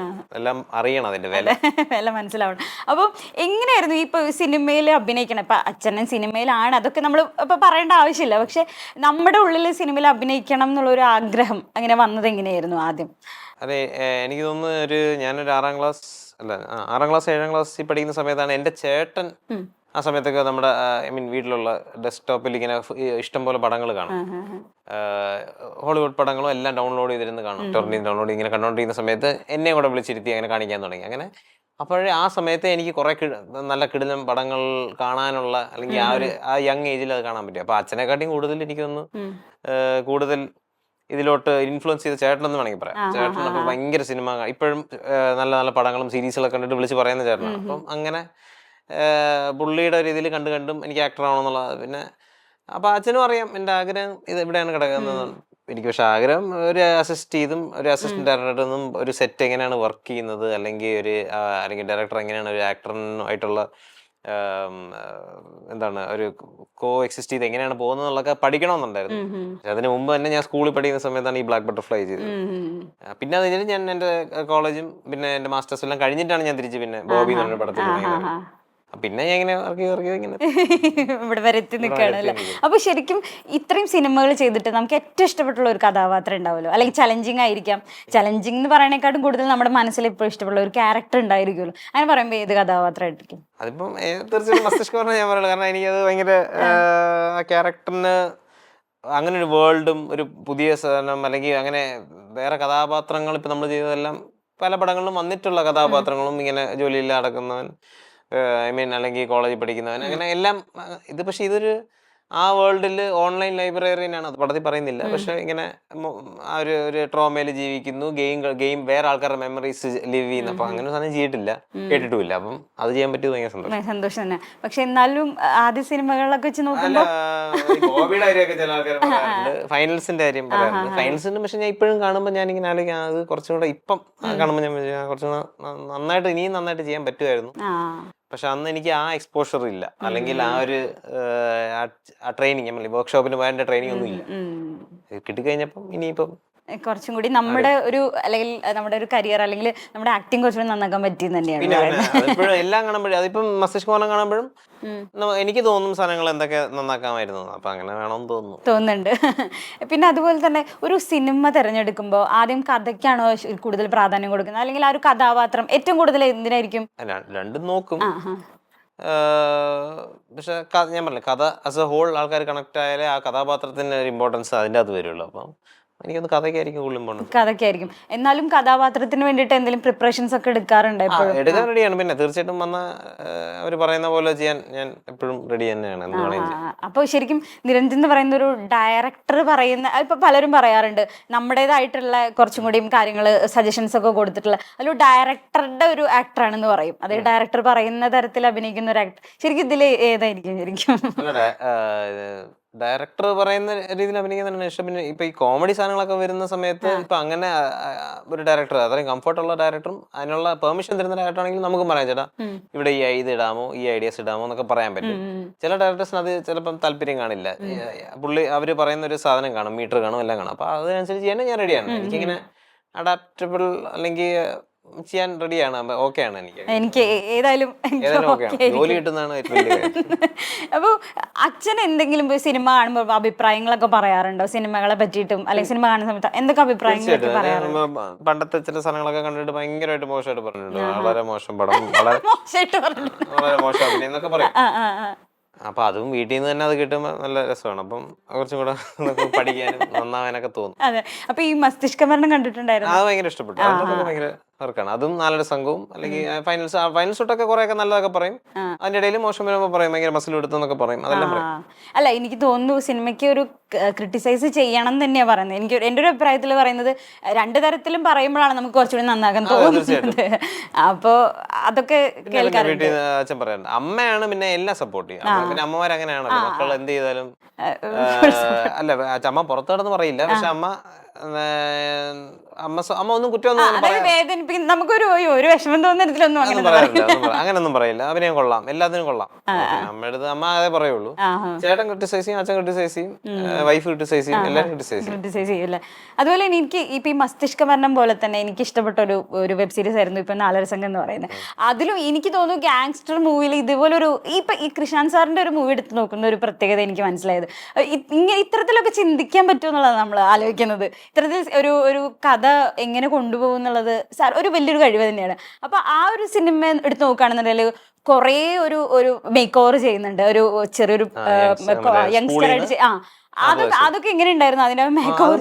എല്ലാം അറിയണം, അതിന്റെ വില മനസ്സിലാവണം. അപ്പം എങ്ങനെയായിരുന്നു ഇപ്പൊ സിനിമയിൽ അഭിനയിക്കണം? ഇപ്പൊ അച്ഛനും സിനിമയിലാണ്, അതൊക്കെ നമ്മൾ ഇപ്പൊ പറയേണ്ട ആവശ്യമില്ല. പക്ഷെ നമ്മുടെ ഉള്ളിൽ സിനിമയിൽ അഭിനയിക്കണം എന്നുള്ള ഒരു ആഗ്രഹം അങ്ങനെ വന്നത് എങ്ങനെയായിരുന്നു ആദ്യം? അതെ, എനിക്ക് തോന്നുന്നു ഞാനൊരു 6ാം ക്ലാസ് 7ാം ക്ലാസ്സിൽ പഠിക്കുന്ന സമയത്താണ് എൻ്റെ ചേട്ടൻ ആ സമയത്തൊക്കെ നമ്മുടെ വീട്ടിലുള്ള ഡെസ്ക്ടോപ്പിൽ ഇങ്ങനെ ഇഷ്ടംപോലെ പടങ്ങൾ കാണും. ഹോളിവുഡ് പടങ്ങളും എല്ലാം ഡൗൺലോഡ് ചെയ്തിരുന്ന് കാണും. ടൊറന്റിൽ ഡൗൺലോഡ് ഇങ്ങനെ കണ്ടോണ്ടിരിക്കുന്ന സമയത്ത് എന്നെ കൂടെ വിളിച്ചിരുത്തി അങ്ങനെ കാണിക്കാൻ തുടങ്ങി. അങ്ങനെ അപ്പോഴേ ആ സമയത്ത് എനിക്ക് കുറെ നല്ല കിടിലം പടങ്ങൾ കാണാനുള്ള, അല്ലെങ്കിൽ ആ യങ് ഏജിൽ അത് കാണാൻ പറ്റും. അപ്പൊ അച്ഛനെക്കാട്ടിയും കൂടുതൽ എനിക്കൊന്ന് കൂടുതൽ ഇതിലോട്ട് ഇൻഫ്ലുവൻസ് ചെയ്ത ചേട്ടനെന്ന് വേണമെങ്കിൽ പറയാം. ചേട്ടൻ അപ്പൊ ഭയങ്കര സിനിമ ഇപ്പോഴും നല്ല നല്ല പടങ്ങളും സീരീസുകളൊക്കെ കണ്ടിട്ട് വിളിച്ച് പറയുന്ന ചേട്ടനാണ്. അപ്പം അങ്ങനെ പുള്ളിയുടെ രീതിയിൽ കണ്ടും എനിക്ക് ആക്ടർ ആവണമെന്നുള്ളത്. പിന്നെ അപ്പൊ അച്ഛനും അറിയാം എൻ്റെ ആഗ്രഹം ഇത് എവിടെയാണ് കിടക്കുന്നത്. എനിക്ക് പക്ഷെ ആഗ്രഹം ഒരു അസിസ്റ്റ് ചെയ്തും ഒരു അസിസ്റ്റന്റ് ഡയറക്ടറിൽ നിന്നും ഒരു സെറ്റ് എങ്ങനെയാണ് വർക്ക് ചെയ്യുന്നത്, അല്ലെങ്കിൽ ഡയറക്ടർ എങ്ങനെയാണ് ഒരു ആക്ടറിനായിട്ടുള്ള ഒരു കോ എക്സിസ്റ്റ് ചെയ്ത് എങ്ങനെയാണ് പോകുന്നത് എന്നുള്ളതൊക്കെ പഠിക്കണമെന്നുണ്ടായിരുന്നു. അതിന് മുമ്പ് തന്നെ ഞാൻ സ്കൂളിൽ പഠിക്കുന്ന സമയത്താണ് ഈ ബ്ലാക്ക് ബട്ടർഫ്ലൈ ചെയ്തത്. പിന്നെ അത് കഴിഞ്ഞിട്ട് ഞാൻ എൻ്റെ കോളേജും പിന്നെ എൻ്റെ മാസ്റ്റേഴ്സും എല്ലാം കഴിഞ്ഞിട്ടാണ് ഞാൻ തിരിച്ച് പിന്നെ ബോബി എന്നുള്ള പടത്തിൽ തുടങ്ങിയത്. പിന്നെ ഞാൻ ഇങ്ങനെ ഇവിടെ വരെ എത്തി നിൽക്കുകയാണല്ലേ. അപ്പൊ ശരിക്കും ഇത്രയും സിനിമകൾ ചെയ്തിട്ട് നമുക്ക് ഏറ്റവും ഇഷ്ടപ്പെട്ടുള്ള ഒരു കഥാപാത്രം ഉണ്ടാവുമല്ലോ, അല്ലെങ്കിൽ ചലഞ്ചിങ് ആയിരിക്കാം. ചലഞ്ചിങ് എന്ന് പറയണേക്കാട്ടും കൂടുതൽ നമ്മുടെ മനസ്സിൽ ഇപ്പോൾ ഇഷ്ടമുള്ള ഒരു ക്യാരക്ടർ ഉണ്ടായിരിക്കുമല്ലോ. അങ്ങനെ പറയുമ്പോൾ ഏത് കഥാപാത്രമായിരിക്കും? അതിപ്പം തീർച്ചയായിട്ടും മസ്തിഷ്കം ഞാൻ പറയുള്ളൂ. കാരണം എനിക്കത് ഭയങ്കര ആ ക്യാരക്ടറിന് അങ്ങനെ ഒരു വേൾഡും ഒരു പുതിയ സാധനം, അല്ലെങ്കിൽ അങ്ങനെ വേറെ കഥാപാത്രങ്ങൾ ഇപ്പം നമ്മൾ ചെയ്തതെല്ലാം പല പടങ്ങളിലും വന്നിട്ടുള്ള കഥാപാത്രങ്ങളും ഇങ്ങനെ ജോലിയിൽ നടക്കുന്നവൻ, അല്ലെങ്കിൽ കോളേജിൽ പഠിക്കുന്നവൻ, അങ്ങനെ എല്ലാം ഇത്. പക്ഷെ ഇതൊരു ആ വേൾഡിൽ ഓൺലൈൻ ലൈബ്രറിയാണ്, അത് പടത്തിൽ പറയുന്നില്ല. പക്ഷെ ഇങ്ങനെ ആ ഒരു ട്രോമയിൽ ജീവിക്കുന്നു, ഗെയിം വേറെ ആൾക്കാരുടെ മെമ്മറീസ് ലിവ് ചെയ്യുന്നു. അപ്പൊ അങ്ങനെ സാധനം ചെയ്തിട്ടില്ല, കേട്ടിട്ടുമില്ല. അപ്പം അത് ചെയ്യാൻ പറ്റിയത് ഭയങ്കര സന്തോഷം തന്നെ. പക്ഷെ എന്നാലും ആദ്യ സിനിമകളിലൊക്കെ വെച്ച് നോക്കുമ്പോൾ ബോബിയുടെ കാര്യമൊക്കെ ചില ആൾക്കാർ പറയാറുണ്ട്, ഫൈനൽസിന്റെ കാര്യം പറയാറുണ്ട്. ഫൈനൽസിന്റെ പക്ഷെ ഞാൻ ഇപ്പോഴും കാണുമ്പോൾ ഞാൻ ഇങ്ങനെ ആലോചിക്കാം, അത് കുറച്ചുകൂടെ ഇപ്പം കാണുമ്പോൾ ഞാൻ കുറച്ചുകൂടെ ഇനിയും നന്നായിട്ട് ചെയ്യാൻ പറ്റുമായിരുന്നു. പക്ഷെ അന്ന് എനിക്ക് ആ എക്സ്പോഷർ ഇല്ല, അല്ലെങ്കിൽ ആ ഒരു ട്രെയിനിങ് വർക്ക്ഷോപ്പിന് പോയതിന്റെ ട്രെയിനിങ് ഒന്നും ഇല്ല. കിട്ടിക്കഴിഞ്ഞപ്പം ഇനിയിപ്പം കുറച്ചും കൂടി നമ്മുടെ ഒരു കരിയർ അല്ലെങ്കിൽ നമ്മുടെ ആക്ടിങ് കുറച്ചുകൂടി നന്നാക്കാൻ പറ്റിയെന്ന് തന്നെയാണ്. അതിപ്പോഴും എല്ലാം കാണുമ്പോഴും, അതിപ്പം മസ്തിഷ്കം കാണുമ്പോഴും എനിക്ക് തോന്നും സാധനങ്ങൾ എന്തൊക്കെ നന്നാക്കാമായിരുന്നു. അപ്പൊ അങ്ങനെ വേണമെന്ന് തോന്നുന്നുണ്ട്. പിന്നെ അതുപോലെ തന്നെ ഒരു സിനിമ തിരഞ്ഞെടുക്കുമ്പോൾ ആദ്യം കഥയ്ക്കാണോ കൂടുതൽ പ്രാധാന്യം കൊടുക്കുന്നത്, അല്ലെങ്കിൽ ആ ഒരു കഥാപാത്രം ഏറ്റവും കൂടുതൽ എന്തിനായിരിക്കും? രണ്ടും നോക്കും. പക്ഷെ ഞാൻ പറഞ്ഞില്ല, കഥ ആസ് എ ഹോൾ ആൾക്കാർ കണക്ട് ആയാലേ ആ കഥാപാത്രത്തിന് ഒരു ഇമ്പോർട്ടൻസ് അതിൻ്റെ അകത്ത് വരുള്ളൂ. അപ്പം എനിക്കൊന്ന് കഥയ്ക്കായിരിക്കും കൂടുതൽ ഇമ്പോർട്ടൻസ്. കഥയ്ക്കായിരിക്കും. എന്നാലും കഥാപാത്രത്തിന് വേണ്ടിയിട്ട് എന്തെങ്കിലും പ്രിപ്പറേഷൻസ് ഒക്കെ എടുക്കാറുണ്ട്? എടുക്കാൻ റെഡിയാണ്. പിന്നെ തീർച്ചയായിട്ടും വന്ന അവർ പറയുന്ന പോലെ ചെയ്യാൻ ഞാൻ എപ്പോഴും റെഡി തന്നെയാണ്. അപ്പോൾ ശരിക്കും നിരഞ്ജൻ എന്ന് പറയുന്ന ഒരു ഡയറക്ടർ പറയുന്ന, ഇപ്പൊ പലരും പറയാറുണ്ട് നമ്മുടേതായിട്ടുള്ള കുറച്ചും കൂടിയും കാര്യങ്ങൾ സജഷൻസ് ഒക്കെ കൊടുത്തിട്ടുള്ള ഒരു ഡയറക്ടറുടെ ഒരു ആക്ടറാണെന്ന് പറയും. അത് ഡയറക്ടർ പറയുന്ന തരത്തിൽ അഭിനയിക്കുന്ന ഒരു ആക്ടർ. ശരിക്കും ഇതിൽ ഏതായിരിക്കും? ശരിക്കും ഡയറക്ടർ പറയുന്ന രീതിയിൽ അഭിനയിക്കുന്നതാണ് ഇഷ്ടം. പിന്നെ ഇപ്പൊ ഈ കോമഡി സാധനങ്ങളൊക്കെ വരുന്ന സമയത്ത് ഇപ്പൊ അങ്ങനെ ഒരു ഡയറക്ടർ അത്രയും കംഫർട്ടുള്ള ഡയറക്ടറും അതിനുള്ള പെർമിഷൻ തരുന്ന ഡയറക്ടർ ആണെങ്കിൽ നമുക്കും പറയാം ചേട്ടാ ഇവിടെ ഈ ഇത് ഇടാമോ ഈ ഐഡിയാസ് ഇടാമോ എന്നൊക്കെ പറയാൻ പറ്റും. ചില ഡയറക്ടേഴ്സിന് അത് ചിലപ്പം താല്പര്യം കാണില്ല. പുള്ളി അവര് പറയുന്ന ഒരു സാധനം കാണും, മീറ്റർ കാണും, എല്ലാം കാണും. അപ്പൊ അതിനനുസരിച്ച് ചെയ്യാൻ ഞാൻ റെഡിയാണ്. എനിക്കിങ്ങനെ അഡാപ്റ്റബിൾ അല്ലെങ്കിൽ ചെയ്യാൻ റെഡിയാണ്, ഓക്കെ ആണ്. എനിക്ക് ഏതായാലും ജോലി കിട്ടുന്നതാണ് ഏറ്റവും വലിയ കാര്യം. അപ്പൊ അച്ഛൻ എന്തെങ്കിലും സിനിമ കാണുമ്പോൾ അഭിപ്രായങ്ങളൊക്കെ പറയാറുണ്ടോ സിനിമകളെ പറ്റിയിട്ടും, അല്ലെങ്കിൽ സിനിമ കാണുന്ന സമയത്ത് എന്തൊക്കെ അഭിപ്രായങ്ങളൊക്കെ പറയാറുണ്ട്? പണ്ടത്തെ ചില സാധനങ്ങളൊക്കെ കണ്ടിട്ട് ഭയങ്കരമായിട്ട് മോശമായിട്ട് പറഞ്ഞിട്ടുണ്ട്. വളരെ മോശം പടം, വളരെ മോശമായിട്ട് പറഞ്ഞിട്ടുണ്ട്, വളരെ മോശം അഭിനയം എന്നൊക്കെ പറയും. അപ്പൊ അതും വീട്ടിൽ നിന്ന് തന്നെ അത് കിട്ടുമ്പോൾ നല്ല രസമാണ്. അപ്പം കുറച്ചും കൂടെ പഠിക്കാനും നന്നാവാനൊക്കെ തോന്നും. അതെ. അപ്പൊ ഈ മസ്തിഷ്ക മരണം കണ്ടിട്ടുണ്ടായിരുന്നു? അത് ഭയങ്കര ഇഷ്ടപ്പെട്ടു. അതൊക്കെ ഭയങ്കര വർക്കാണ്. അതും നല്ലൊരു സംഘവും അല്ലെങ്കിൽ ഫൈനൽ ഷൂട്ടൊക്കെ കുറെയൊക്കെ നല്ലതൊക്കെ പറയും. അതിന്റെ ഇടയിൽ മോശം വരുമ്പോൾ പറയും ഭയങ്കര മസിൽ എടുത്തെന്നൊക്കെ പറയും. അതെല്ലാം പറയും. അല്ല, എനിക്ക് തോന്നുന്നു സിനിമയ്ക്ക് ഒരു ക്രിട്ടിസൈസ് ചെയ്യണം തന്നെയാ പറയുന്നത്. എനിക്ക് എന്റെ ഒരു അഭിപ്രായത്തിൽ പറയുന്നത് രണ്ട് തരത്തിലും പറയുമ്പോഴാണ് നമുക്ക് കുറച്ചുകൂടി നന്നാകാൻ തോന്നുന്നത്. അപ്പൊ അതൊക്കെ കേൾക്കാറുണ്ട്. അച്ഛൻ പറയാറുണ്ട്. അമ്മയാണ് പിന്നെ എല്ലാം സപ്പോർട്ട് ചെയ്യും. പിന്നെ അമ്മമാർ അങ്ങനെയാണല്ലോ, മക്കൾ എന്ത് ചെയ്താലും. അല്ല, അമ്മ പുറത്തു കിടന്ന് പറയില്ല, പക്ഷെ അമ്മ ഒന്നും കുറ്റമൊന്നും നമുക്കൊരു ഒരു വിഷമം തോന്നുന്നതിലൊന്നും അങ്ങനൊന്നും പറയില്ല. അഭിനയം കൊള്ളാം, എല്ലാത്തിനും കൊള്ളാം. അമ്മയുടെ അമ്മ അതേ പറയുള്ളൂ. ചേട്ടൻ ക്രിട്ടിസൈസ് ചെയ്യും, അച്ഛൻ ക്രിട്ടിസൈസ് ചെയ്യും, വൈഫ് ക്രിട്ടിസൈസ് ചെയ്യും, എല്ലാവരും ക്രിട്ടിസൈസ് ചെയ്യും. അതുപോലെ എനിക്ക് ഇപ്പൊ ഈ മസ്തിഷ്ക മരണം പോലെ തന്നെ എനിക്ക് ഇഷ്ടപ്പെട്ട ഒരു വെബ് സീരീസ് ആയിരുന്നു ഇപ്പൊ നാലര സംഘം എന്ന് പറയുന്നത്. അതിലും എനിക്ക് തോന്നുന്നു ഗാങ്സ്റ്റർ മൂവിയിൽ ഇതുപോലെ ഒരു ഈ കൃഷ്ണാന്ത് സാറിന്റെ ഒരു മൂവി എടുത്ത് നോക്കുന്ന ഒരു പ്രത്യേകത എനിക്ക് മനസ്സിലായത്. ഇങ്ങനെ ഇത്തരത്തിലൊക്കെ ചിന്തിക്കാൻ പറ്റുമെന്നുള്ളതാണ് നമ്മൾ ആലോചിക്കുന്നത്. ഇത്തരത്തിൽ ഒരു കഥ എങ്ങനെ കൊണ്ടുപോകും എന്നുള്ളത് ഒരു വലിയൊരു കഴിവ് തന്നെയാണ്. അപ്പൊ ആ ഒരു സിനിമ എടുത്ത് നോക്കുകയാണെന്നുണ്ടെങ്കിൽ കുറേ ഒരു മേക്ക് ഓവർ ചെയ്യുന്നുണ്ട്, ഒരു ചെറിയൊരു യങ്സ്റ്റർ ആയിട്ട്. അതൊക്കെ എങ്ങനെ ഉണ്ടായിരുന്നു അതിന്റെ മേക്ക് ഓവർ?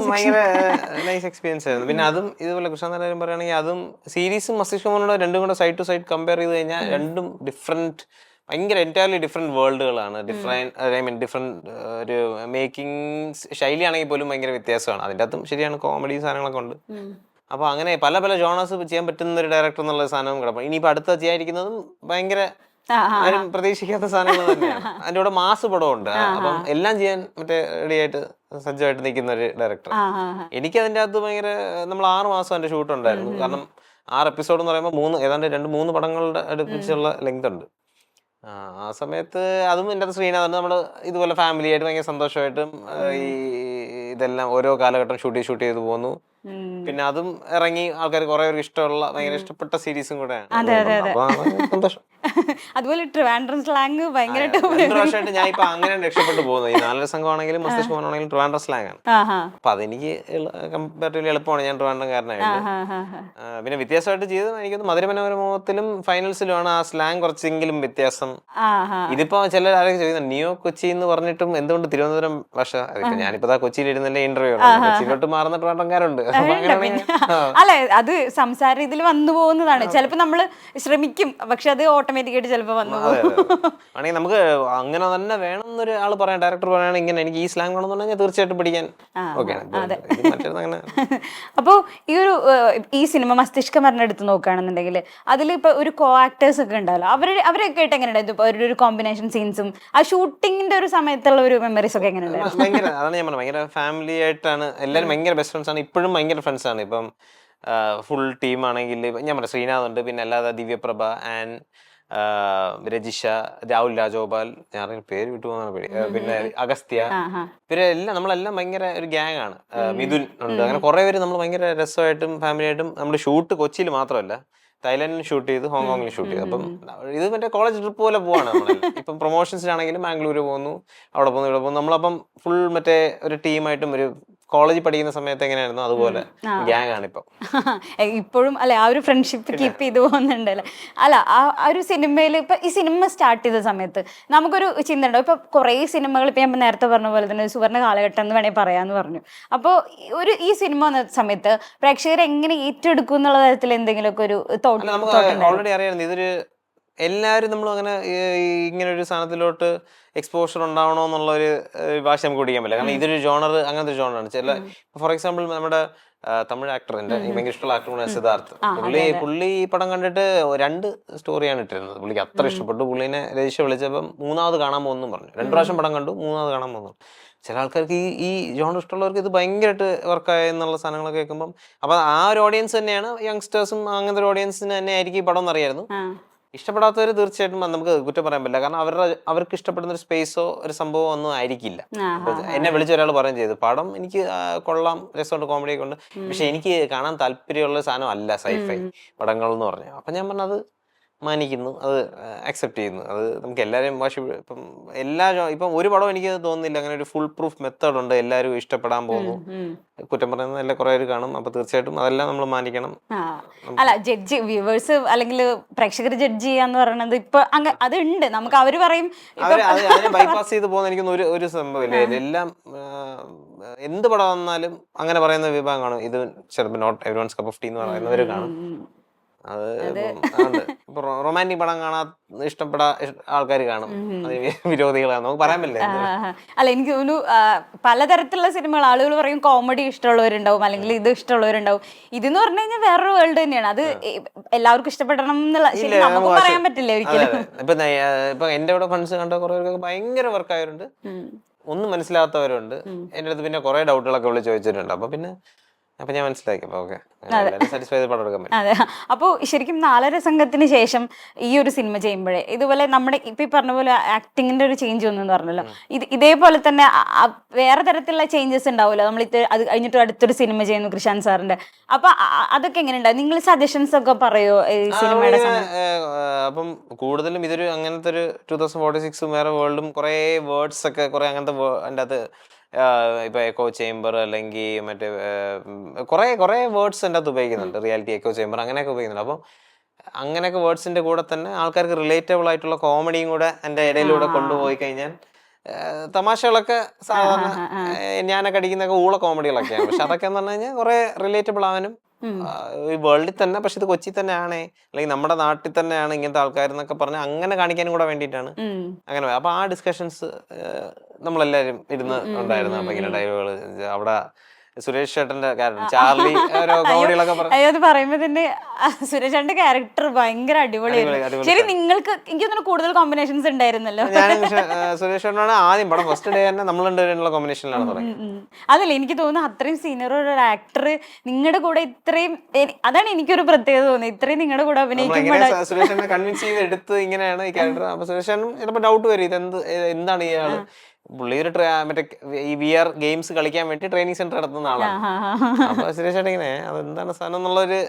നൈസ് എക്സ്പീരിയൻസ് ആയിരുന്നു. പിന്നെ അതും ഇതുപോലെ കൃഷ്ണാന്ത് കാര്യം പറയുകയാണെങ്കിൽ അതും സീരീസും മസ്തിഷ്കമോനോട് രണ്ടും കൂടെ സൈഡ് ടു സൈഡ് കമ്പയർ ചെയ്ത് കഴിഞ്ഞാൽ രണ്ടും ഡിഫറെന്റ്, ഭയങ്കര എൻറ്റയർലി ഡിഫറെന്റ് വേൾഡുകളാണ്. ഡിഫറെന്റ് ഒരു മേക്കിംഗ് ശൈലിയാണെങ്കിൽ പോലും ഭയങ്കര വ്യത്യാസമാണ്. അതിൻ്റെ അകത്തും ശരിയാണ് കോമഡി സാധനങ്ങളൊക്കെ ഉണ്ട്. അപ്പൊ അങ്ങനെ പല പല ജോണേഴ്സ് ചെയ്യാൻ പറ്റുന്ന ഒരു ഡയറക്ടർ എന്നുള്ള സാധനവും കിടപ്പം. ഇനിയിപ്പോ അടുത്ത ചെയ്യാതിരിക്കുന്നതും ഭയങ്കര ആരും പ്രതീക്ഷിക്കാത്ത സാധനങ്ങൾ തന്നെയാണ്. അതിന്റെ കൂടെ മാസ് പടമുണ്ട്. അപ്പം എല്ലാം ചെയ്യാൻ റെഡി ആയിട്ട് സജ്ജമായിട്ട് നിൽക്കുന്ന ഒരു ഡയറക്ടർ. എനിക്ക് അതിൻ്റെ അകത്ത് ഭയങ്കര, നമ്മൾ 6 മാസം എൻ്റെ ഷൂട്ട് ഉണ്ടായിരുന്നു. കാരണം 6 എപ്പിസോഡ് എന്ന് പറയുമ്പോൾ ഏതാണ്ട് 2-3 പടങ്ങളുടെ അടുപ്പിച്ചുള്ള ലെങ്ത് ഉണ്ട്. ആ സമയത്ത് അതും എൻ്റെ അത് ശ്രീനാഥ് നമ്മൾ ഇതുപോലെ ഫാമിലി ആയിട്ട് ഭയങ്കര സന്തോഷമായിട്ടും ഈ ഇതെല്ലാം ഓരോ കാലഘട്ടം ഷൂട്ട് ചെയ്ത് പോന്നു. പിന്നെ അതും ഇറങ്ങി ആൾക്കാർ കുറെ പേർക്ക് ഇഷ്ടമുള്ള ഭയങ്കര ഇഷ്ടപ്പെട്ട സീരീസും കൂടെയാണ്. സന്തോഷം. അതുപോലെ ട്രിവാൻഡ്രം സ്ലാങ് ഭയങ്കരമായിട്ട് 2 വർഷമായിട്ട് ഞാൻ ഇപ്പൊ അങ്ങനെ രക്ഷപ്പെട്ടു പോകുന്നത്. ഈ നാലര സംഘമാണെങ്കിലും മസ്തിഷ്കമാണെങ്കിലും ട്രിവാൻഡ്രം സ്ലാങ് ആണ്. അപ്പൊ അതെനിക്ക് കമ്പാരിറ്റീവ്ലി എളുപ്പമാണ്. ഞാൻ ട്രിവാൻഡ്രംകാരനായിട്ട്. പിന്നെ വ്യത്യാസമായിട്ട് ചെയ്തത് എനിക്കൊന്ന് മധുരമനോരമത്തിലും ഫൈനൽസിലുമാണ് ആ സ്ലാങ് കുറച്ചെങ്കിലും വ്യത്യാസം. ഇതിപ്പോ ചിലർ ആരൊക്കെ ചോദിക്കുന്നത് നിയോ കൊച്ചി എന്ന് പറഞ്ഞിട്ടും എന്തുകൊണ്ട് തിരുവനന്തപുരം ഭാഷ? ഞാനിപ്പോ കൊച്ചിയിൽ ഇരുന്നല്ലേ ഇന്റർവ്യൂ ആണ്. കൊച്ചിയിലോട്ട് മാറുന്ന ട്രിവാൻഡ്രംകാരുണ്ട്. അല്ലെ, അത് സംസാര ഇതിൽ വന്നു പോകുന്നതാണ്. ചിലപ്പോ നമ്മള് ശ്രമിക്കും, പക്ഷെ അത് ഓട്ടോമാറ്റിക്കായിട്ട് ചിലപ്പോ വന്നു പോകും. നമുക്ക് അങ്ങനെ തന്നെ വേണം എന്നൊരു ആള് പറയാം, ഡയറക്ടർ പറയാണ് ഇങ്ങനെ എനിക്ക് ഈ സ്ലാങ് വേണമെന്നുണ്ടെങ്കിൽ തീർച്ചയായിട്ടും പഠിക്കാൻ ഓക്കെയാണ്. അപ്പോ ഈ സിനിമ മസ്തിഷ്ക മരണം എടുത്ത് നോക്കുകയാണെന്നുണ്ടെങ്കിൽ അതിൽ ഇപ്പൊ ഒരു കോ ആക്ടേഴ്സ് ഒക്കെ ഉണ്ടാവല്ലോ, അവരൊക്കെ ആയിട്ട് എങ്ങനെ ഉണ്ടായിരുന്നു? ഇപ്പൊ ഒരു കോമ്പിനേഷൻ സീൻസും ആ ഷൂട്ടിങ്ങിന്റെ ഒരു സമയത്തുള്ള ഒരു മെമ്മറീസ് ഒക്കെ എങ്ങനെ ഉണ്ടായിരുന്നു? ഭയങ്കര, അതാണ് ഞാൻ പറഞ്ഞത്, ഭയങ്കര ഫാമിലി ആയിട്ടാണ് എല്ലാവരും. ഭയങ്കര ബെസ്റ്റ് ഫ്രണ്ട്സ് ആണ് ഇപ്പോഴും, ഭയങ്കര ഫ്രണ്ട്സ് ആണ്. ഇപ്പം ഫുൾ ടീം ആണെങ്കിൽ ഞാൻ പറയാം ശ്രീനാഥ് ഉണ്ട്, പിന്നെ അല്ലാതെ ദിവ്യപ്രഭ, ആൻഡ് രജിഷ, രാഹുൽ രാജഗോപാൽ, ഞാൻ പേര് വിട്ടു പോകുന്ന പേര്, പിന്നെ അഗസ്ത്യ, പിന്നെ എല്ലാം നമ്മളെല്ലാം ഭയങ്കര ഒരു ഗ്യാങ് ആണ്. മിഥുൻ ഉണ്ട്. അങ്ങനെ കുറെ പേര് നമ്മൾ ഭയങ്കര രസമായിട്ടും ഫാമിലി ആയിട്ടും. നമ്മുടെ ഷൂട്ട് കൊച്ചിയിൽ മാത്രമല്ല, തായ്ലാൻഡിൽ ഷൂട്ട് ചെയ്ത്, ഹോങ്കോങ്ങിൽ ഷൂട്ട് ചെയ്തു. അപ്പം ഇത് മറ്റേ കോളേജ് ട്രിപ്പ് പോലെ പോവാണ് നമ്മളെല്ലാം. ഇപ്പം പ്രൊമോഷൻസിനാണെങ്കിലും ബാംഗ്ലൂര് പോകുന്നു, അവിടെ പോകുന്നു, ഇവിടെ പോകുന്നു. നമ്മളപ്പം ഫുൾ മറ്റേ ഒരു ടീമായിട്ടും ഒരു കോളേജിൽ പഠിക്കുന്ന സമയത്ത് എങ്ങനെയായിരുന്നു അതുപോലെ ഗ്യാങ് ആണ് ഇപ്പം. ഇപ്പോഴും അല്ലെ ആ ഒരു ഫ്രണ്ട്ഷിപ്പ് കീപ്പ് ചെയ്ത് പോകുന്നുണ്ടല്ലേ? അല്ല, ആ ഒരു സിനിമയിൽ ഇപ്പൊ ഈ സിനിമ സ്റ്റാർട്ട് ചെയ്ത സമയത്ത് നമുക്കൊരു ചിന്ത ഉണ്ടാവും. ഇപ്പൊ കുറെ സിനിമകൾ ഇപ്പൊ ഞാൻ നേരത്തെ പറഞ്ഞ പോലെ തന്നെ സുവർണ്ണ കാലഘട്ടം എന്ന് വേണമെങ്കിൽ പറയാന്ന് പറഞ്ഞു. അപ്പോൾ ഈ സിനിമ വന്ന സമയത്ത് പ്രേക്ഷകർ എങ്ങനെ ഏറ്റെടുക്കും എന്നുള്ള തരത്തിൽ എന്തെങ്കിലുമൊക്കെ ഒരു ഓൾറെഡി അറിയാമായിരുന്നു ഇതൊരു എല്ലാവരും നമ്മൾ അങ്ങനെ ഇങ്ങനെ ഒരു സാധനത്തിലോട്ട് എക്സ്പോഷർ ഉണ്ടാവണോ എന്നുള്ളൊരു ഭാഷ നമുക്ക് കുടിക്കാൻ പറ്റില്ല. കാരണം ഇതൊരു ജോണർ, അങ്ങനത്തെ ജോണറാണ്. ചില ഫോർ എക്സാമ്പിൾ നമ്മുടെ തമിഴ് ആക്ടർ, എൻ്റെ ഭയങ്കര ഇഷ്ടമുള്ള ആക്ടറാണ് സിദ്ധാർത്ഥ്. പുള്ളി ഈ പടം കണ്ടിട്ട് 2 സ്റ്റോറിയാണ് ഇട്ടിരുന്നത്. പുള്ളിക്ക് അത്ര ഇഷ്ടപ്പെട്ടു. പുള്ളിനെ രജിസ്റ്റർ വിളിച്ചപ്പം 3ാമത് കാണാൻ പോകുന്നു പറഞ്ഞു. 2 പ്രാവശ്യം പടം കണ്ടു, 3ാമത് കാണാൻ പോകുന്നു. ചില ആൾക്കാർക്ക് ഈ ജോണർ ഇഷ്ടമുള്ളവർക്ക് ഇത് ഭയങ്കരമായിട്ട് വർക്കായ എന്നുള്ള സാധനങ്ങളൊക്കെ കേൾക്കുമ്പം അപ്പം ആ ഒരു ഓഡിയൻസ് തന്നെയാണ്, യങ്സ്റ്റേഴ്സും അങ്ങനത്തെ ഒരു ഓഡിയൻസിന് തന്നെ ആയിരിക്കും ഈ പടം എന്നറിയായിരുന്നു. ഇഷ്ടപ്പെടാത്തവർ തീർച്ചയായിട്ടും നമുക്ക് കുറ്റം പറയാൻ പറ്റില്ല. കാരണം അവർക്ക് ഇഷ്ടപ്പെടുന്ന ഒരു സ്പേസോ ഒരു സംഭവമോ ഒന്നും ആയിരിക്കില്ല. എന്നെ വിളിച്ച ഒരാൾ പറയുകയും ചെയ്തു, പടം എനിക്ക് കൊള്ളാം, രസമുണ്ട്, കോമഡി ഒക്കെ ഉണ്ട്, പക്ഷെ എനിക്ക് കാണാൻ താല്പര്യമുള്ള സാധനം അല്ല സൈഫൈ പടങ്ങൾ എന്ന് പറഞ്ഞു. അപ്പം ഞാൻ പറഞ്ഞത് മാനിക്കുന്നു, അത് അക്സെപ്റ്റ് ചെയ്യുന്നു. അത് നമുക്ക് എല്ലാവരെയും ഇപ്പം ഒരു പടം എനിക്ക് തോന്നുന്നില്ല അങ്ങനെ ഒരു ഫുൾ പ്രൂഫ് മെത്തേഡ് ഉണ്ട് എല്ലാവരും ഇഷ്ടപ്പെടാൻ പോകുന്നു. കുറ്റം പറയുന്ന എല്ലാ കുറെ പേര് കാണും. അപ്പൊ തീർച്ചയായിട്ടും അതെല്ലാം നമ്മൾ മാനിക്കണം. അല്ല, ജഡ്ജ് വ്യൂവേഴ്സ് അല്ലെങ്കിൽ പ്രേക്ഷകർ ജഡ്ജ് ചെയ്യാന്ന് പറയുന്നത് ഇപ്പൊ അത് ഉണ്ട്. നമുക്ക് അവര് പറയും അതിനെ ബൈപ്പാസ് ചെയ്ത് പോകുന്ന എനിക്കൊന്നും ഒരു സംഭവമില്ല. എല്ലാം എന്ത് പടം വന്നാലും അങ്ങനെ പറയുന്ന വിഭാഗം കാണും. ഇത് ചിലപ്പോൾ നോട്ട് എവരിവൺസ് കപ്പ് ഓഫ് ടീ എന്ന് പറയുന്നവര് കാണും. അത് ഇപ്പൊ റൊമാൻറ്റിക് പടം കാണാൻ ഇഷ്ടപ്പെടാ ആൾക്കാർ കാണും, വിരോധികളാണ്, നമുക്ക് പറയാൻ പറ്റില്ല. അല്ല, എനിക്ക് തോന്നുന്നു പലതരത്തിലുള്ള സിനിമകൾ ആളുകൾ പറയും കോമഡി ഇഷ്ടമുള്ളവരുണ്ടാവും, അല്ലെങ്കിൽ ഇത് ഇഷ്ടമുള്ളവരുണ്ടാവും. ഇതെന്ന് പറഞ്ഞു കഴിഞ്ഞാൽ വേറൊരു വേൾഡ് തന്നെയാണ്. അത് എല്ലാവർക്കും ഇഷ്ടപ്പെടണം എന്നുള്ള നമുക്ക് പറയാൻ പറ്റില്ല ഒരിക്കലും. ഇപ്പൊ എന്റെ ഇവിടെ ഫ്രണ്ട്സ് കണ്ട കുറെ പേർക്ക് ഭയങ്കര വർക്കായവരുണ്ട്, ഒന്നും മനസ്സിലാത്തവരുണ്ട്. എന്റെ അടുത്ത് പിന്നെ കുറെ ഡൗട്ടുകളൊക്കെ വിളിച്ച് ചോദിച്ചിട്ടുണ്ട്. അപ്പൊ ഞാൻ മനസ്സിലാക്കി. അതെ. അപ്പോൾ ശരിക്കും 4.5 സംഘത്തിന് ശേഷം ഈ ഒരു സിനിമ ചെയ്യുമ്പോഴേ ഇതുപോലെ നമ്മുടെ ഇപ്പൊ ഈ പറഞ്ഞ പോലെ ആക്ടിങ്ങിന്റെ ഒരു ചേഞ്ച് ഒന്നും പറഞ്ഞല്ലോ, ഇതേപോലെ തന്നെ വേറെ തരത്തിലുള്ള ചേഞ്ചസ് ഉണ്ടാവുമല്ലോ. നമ്മൾ അത് കഴിഞ്ഞിട്ട് അടുത്തൊരു സിനിമ ചെയ്യുന്നു കൃഷാന്ത് സാറിന്റെ. അപ്പൊ അതൊക്കെ എങ്ങനെ ഉണ്ടാവും? നിങ്ങൾ സജഷൻസ് ഒക്കെ പറയോ ഈ സിനിമയുടെ? അപ്പം കൂടുതലും ഇതൊരു അങ്ങനത്തെ ഒരു 2046 വേറെ വേൾഡും കുറെ വേർഡ്സ് ഒക്കെ കുറെ അങ്ങനത്തെ അതിൻ്റെ അത് ഇപ്പൊ എക്കോ ചേംബർ അല്ലെങ്കിൽ മറ്റേ കുറെ വേർഡ്സ് എൻ്റെ അകത്ത് ഉപയോഗിക്കുന്നുണ്ട്. റിയാലിറ്റി എക്കോ ചേംബർ അങ്ങനെയൊക്കെ ഉപയോഗിക്കുന്നുണ്ട്. അപ്പം അങ്ങനെയൊക്കെ വേർഡ്സിന്റെ കൂടെ തന്നെ ആൾക്കാർക്ക് റിലേറ്റബിൾ ആയിട്ടുള്ള കോമഡിയും കൂടെ എൻ്റെ ഇടയിലൂടെ കൊണ്ടുപോയി കഴിഞ്ഞാൽ തമാശകളൊക്കെ സാധാരണ ഞാനൊക്കെ അടിക്കുന്നൊക്കെ ഊള കോമഡികളൊക്കെയാണ്. പക്ഷെ അതൊക്കെ എന്ന് പറഞ്ഞു കഴിഞ്ഞാൽ കുറെ റിലേറ്റബിൾ ആവാനും ഈ വേൾഡിൽ തന്നെ, പക്ഷെ ഇത് കൊച്ചി തന്നെ ആണേ അല്ലെങ്കിൽ നമ്മുടെ നാട്ടിൽ തന്നെയാണ് ഇങ്ങനത്തെ ആൾക്കാരെന്നൊക്കെ പറഞ്ഞാൽ അങ്ങനെ കാണിക്കാനും കൂടെ വേണ്ടിയിട്ടാണ് അങ്ങനെ. അപ്പൊ ആ ഡിസ്കഷൻസ് നമ്മളെല്ലാവരും ഇരുന്ന് ഉണ്ടായിരുന്നു. അപ്പൊ ഇങ്ങനെ ഡയലോഗുകൾ അവിടെ സുരേഷ് ചേട്ടന്റെ ക്യാരക്ടർ ചാർലി ഓരോ കോമഡികളൊക്കെ അത് പറയുമ്പോ തന്നെ സുരേഷ് ചേട്ടന്റെ ക്യാരക്ടർ ഭയങ്കര അടിപൊളിയായിരുന്നു. ശരി, നിങ്ങൾക്ക് എനിക്ക് തോന്നുന്നു കൂടുതൽ കോമ്പിനേഷൻസ് ഉണ്ടായിരുന്നല്ലോ. ഞാനും സുരേഷ് ചേട്ടനാണ് ആദ്യം പടം ഫസ്റ്റ് ഡേ തന്നെ നമ്മൾ രണ്ടുപേരുള്ള കോമ്പിനേഷനിലാണ് തുടങ്ങിയത്. അതല്ല, എനിക്ക് തോന്നുന്നു അത്രയും സീനിയർ ഒരു ആക്ടർ നിങ്ങളുടെ കൂടെ ഇത്രയും, അതാണ് എനിക്കൊരു പ്രത്യേകത തോന്നുന്നത്, ഇത്രയും നിങ്ങളുടെ കൂടെ അഭിനയിക്കുമ്പോൾ സുരേഷ് ചേട്ടനെ കൺവിൻസ് ചെയ്ത് എടുത്ത് ഇങ്ങനെയാണ് ഈ ക്യാരക്ടർ. അപ്പൊ സുരേഷ് ചേട്ടനും ചിലപ്പോൾ ഡൗട്ട് വരും, ഇത് എന്താണ് ഇയാള്. പുള്ളി ഒരു മറ്റേ ഈ VR ഗെയിംസ് കളിക്കാൻ വേണ്ടി ട്രെയിനിങ് സെന്റർ നടത്തുന്ന ആളാണ്. അപ്പൊ സുരേഷ് ചേട്ടൻ ഇങ്ങനെ അതെന്താണ് സാധനം എന്നുള്ളൊരു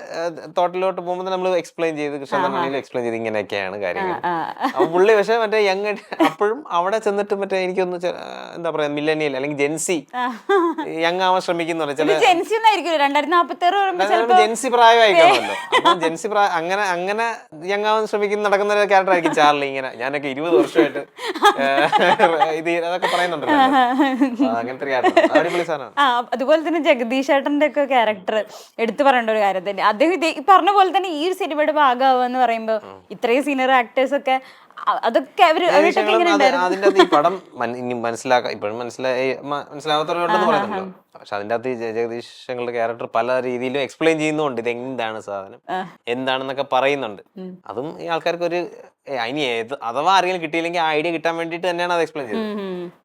തോട്ടിലോട്ട് പോകുമ്പോൾ നമ്മൾ എക്സ്പ്ലെയിൻ ചെയ്ത് കൃഷ്ണൻ എക്സ്പ്ലെയിൻ ചെയ്ത് ഇങ്ങനെയൊക്കെയാണ് കാര്യങ്ങൾ. അപ്പൊ പുള്ളി പക്ഷെ മറ്റേ യങ് അപ്പോഴും അവിടെ ചെന്നിട്ട് മറ്റേ എനിക്കൊന്ന് എന്താ പറയാ മില്ലനിയൽ അല്ലെങ്കിൽ ജെൻസി യങ് ആവാൻ ശ്രമിക്കുന്ന ജെൻസി പ്രായമായിക്കാണല്ലോ. അപ്പൊ ജെൻസി അങ്ങനെ യങ് ആവാൻ ശ്രമിക്കുന്ന നടക്കുന്ന ഒരു ക്യാരക്ടർ ആയിരിക്കും ചാർലി. ഇങ്ങനെ ഞാനൊക്കെ 20 വർഷമായിട്ട് ഇത് അതൊക്കെ പറയുന്നുണ്ടല്ലോ, അങ്ങനത്തെ അടിപൊളി സാധനമാണ്. അതുപോലെ തന്നെ ജഗദീഷ് ചേട്ടന്റെ ഒക്കെ ക്യാരക്ടർ എടുത്തു പറയേണ്ട ഒരു കാര്യം തന്നെ. അദ്ദേഹം ഈ പറഞ്ഞ പോലെ തന്നെ ഈ ഒരു സിനിമയുടെ ഭാഗമാവുക എന്ന് പറയുമ്പോ ഇത്രയും സീനിയർ ആക്ടേഴ്സ് ഒക്കെ അതൊക്കെ അതിന്റെ ഈ പടം ഇപ്പോഴും മനസ്സിലാവാത്തവരുണ്ടെന്ന് പറയുന്നുണ്ടല്ലോ. പക്ഷെ അതിന്റെ അകത്ത് ജഗദീഷങ്ങളുടെ ക്യാരക്ടർ പല രീതിയിലും എക്സ്പ്ലെയിൻ ചെയ്യുന്നുണ്ട്. ഇത് എന്താണ് സാധനം എന്താണെന്നൊക്കെ പറയുന്നുണ്ട്. അതും ഈ ആൾക്കാർക്ക് ഒരു ഇനി അഥവാ ആരെങ്കിലും കിട്ടിയില്ലെങ്കിൽ ആ ഐഡിയ കിട്ടാൻ വേണ്ടിട്ട് തന്നെയാണ് അത് എക്സ്പ്ലെയിൻ ചെയ്തത്.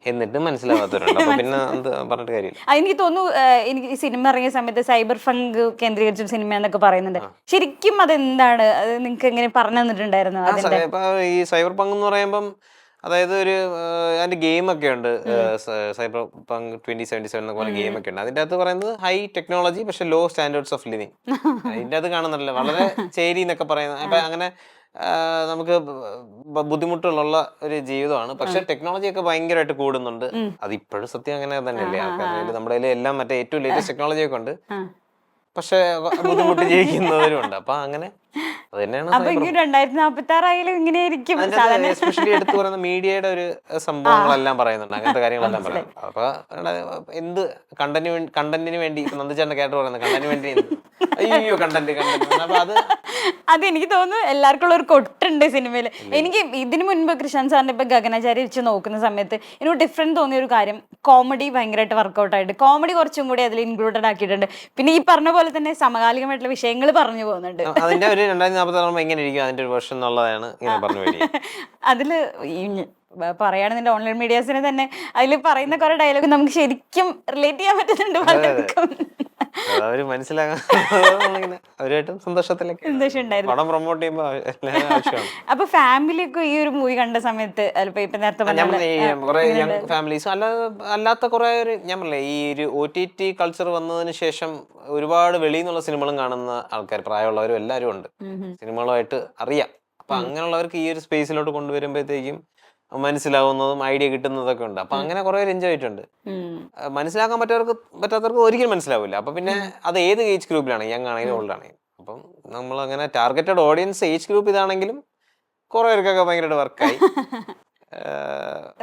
എന്നിട്ട് മനസ്സിലാവാത്തവരുണ്ട്. അപ്പൊ പിന്നെ പറഞ്ഞിട്ട് കാര്യമില്ല. എനിക്ക് തോന്നുന്നു എനിക്ക് ഈ സിനിമ ഇറങ്ങിയ സമയത്ത് സൈബർ ഫങ്ക് കേന്ദ്രീകരിച്ച സിനിമ എന്നൊക്കെ പറയുന്നുണ്ട്. ശരിക്കും അതെന്താണ്? അത് നിങ്ങൾക്ക് എങ്ങനെ പറഞ്ഞു തന്നിട്ടുണ്ടായിരുന്നു? ഈ സൈബർ പങ്ക് എന്ന് പറയുമ്പം അതായത് ഒരു അതിന്റെ ഗെയിമൊക്കെ ഉണ്ട്, സൈബർ പങ്ക് 2077 എന്നൊക്കെ പറഞ്ഞ ഗെയിമൊക്കെ ഉണ്ട്. അതിന്റെ അകത്ത് പറയുന്നത് ഹൈ ടെക്നോളജി പക്ഷെ ലോ സ്റ്റാൻഡേർഡ്സ് ഓഫ് ലിവിങ്. അതിന്റെ അത് കാണുന്നില്ല, വളരെ ചേരി എന്നൊക്കെ പറയുന്നത്. അപ്പൊ അങ്ങനെ നമുക്ക് ബുദ്ധിമുട്ടുള്ള ഒരു ജീവിതമാണ്. പക്ഷെ ടെക്നോളജി ഒക്കെ ഭയങ്കരമായിട്ട് കൂടുന്നുണ്ട്. അത് ഇപ്പോഴും സത്യം അങ്ങനെ തന്നെയല്ലേ. ആൾക്കാർ നമ്മുടെ എല്ലാം മറ്റേ ഏറ്റവും ലേറ്റസ്റ്റ് ടെക്നോളജി ഒക്കെ ഉണ്ട്, പക്ഷെ ബുദ്ധിമുട്ട് ജീവിക്കുന്നവരും ഉണ്ട്. അപ്പൊ അങ്ങനെ അത് തന്നെയാണ് അപ്പൊ ഇങ്ങനെ 2046 ഇങ്ങനെയായിരിക്കും സാധാരണ. എസ്പെഷ്യലി എടുത്തു പറയുന്ന മീഡിയയുടെ ഒരു സംഭവങ്ങളെല്ലാം പറയുന്നുണ്ട്, അങ്ങനത്തെ കാര്യങ്ങളെല്ലാം പറയുന്നുണ്ട്. അപ്പൊ എന്ത് കണ്ടന്റിന് വേണ്ടി ഇപ്പൊ നന്ദിച്ചേട്ടന്റെ കേട്ട് പറയുന്നത് കണ്ടന്റിന് വേണ്ടി അയ്യോ കണ്ടന്റ് അപ്പൊ അത് എനിക്ക് തോന്നുന്നു എല്ലാവർക്കും ഉള്ള ഒരു കൊട്ടുണ്ട് സിനിമയിൽ. എനിക്ക് ഇതിനു മുൻപ് കൃഷ്ണൻ സാറിന്റെ ഇപ്പൊ ഗഗനചാരി വെച്ച് നോക്കുന്ന സമയത്ത് എനിക്ക് ഡിഫറെന്റ് തോന്നിയ ഒരു കാര്യം, കോമഡി ഭയങ്കരമായിട്ട് വർക്കൗട്ട് ആയിട്ട് കോമഡി കുറച്ചും കൂടി അതിൽ ഇൻക്ലൂഡഡ് ആക്കിയിട്ടുണ്ട്. പിന്നെ ഈ പറഞ്ഞ പോലെ തന്നെ സമകാലികമായിട്ടുള്ള വിഷയങ്ങൾ പറഞ്ഞു പോകുന്നുണ്ട്. അതിന്റെ ഒരു 2046 എങ്ങനെ ഇരിക്കും അതിന്റെ ഒരു വേർഷൻ എന്നുള്ളതാണ് ഇങ്ങനെ പറഞ്ഞു വരിക. അതില് പറയുകയാണെന്നുണ്ട് ഓൺലൈൻ മീഡിയാസിന് തന്നെ അതിൽ പറയുന്ന കുറെ ഡയലോഗ് നമുക്ക് ശരിക്കും റിലേറ്റ് ചെയ്യാൻ പറ്റുന്നുണ്ട് പലർക്കും. അവര് മനസ്സിലാക്കാൻ അവരായിട്ടും സന്തോഷത്തിലൊക്കെ സന്തോഷമുണ്ടായിരുന്നു പടം പ്രൊമോട്ട് ചെയ്യുമ്പോ ആവശ്യമാണ്. അപ്പൊ ഫാമിലിയൊക്കെ ഈ ഒരു മൂവി കണ്ട സമയത്ത് ഇപ്പൊ നേരത്തെ കുറെ യങ് ഫാമിലീസും അല്ലാത്ത കുറെ ഞാൻ പറഞ്ഞില്ലേ ഈ ഒരു OTT കൾച്ചർ വന്നതിന് ശേഷം ഒരുപാട് വെളിയിൽ നിന്നുള്ള സിനിമകളും കാണുന്ന ആൾക്കാർ, പ്രായമുള്ളവരും എല്ലാവരും ഉണ്ട്, സിനിമകളുമായിട്ട് അറിയാം. അപ്പൊ അങ്ങനെയുള്ളവർക്ക് ഈ ഒരു സ്പേസിലോട്ട് കൊണ്ടുവരുമ്പോഴത്തേക്കും മനസ്സിലാവുന്നതും ഐഡിയ കിട്ടുന്നതൊക്കെ ഉണ്ട്. അപ്പൊ അങ്ങനെ കുറെ എൻജോയ് ചെയ്തിട്ടുണ്ട്. മനസ്സിലാക്കാൻ പറ്റാത്തവർക്ക് ഒരിക്കലും മനസ്സിലാവില്ല. അപ്പൊ പിന്നെ അത് ഏത് ഏജ് ഗ്രൂപ്പിലാണ്, യങ് ആണെങ്കിലും ഓൾഡ് ആണെങ്കിലും. അപ്പം നമ്മൾ അങ്ങനെ ടാർഗറ്റഡ് ഓഡിയൻസ് ഏജ് ഗ്രൂപ്പ് ഇതാണെങ്കിലും കുറെ പേർക്കൊക്കെ ഭയങ്കരമായിട്ട് വർക്കായി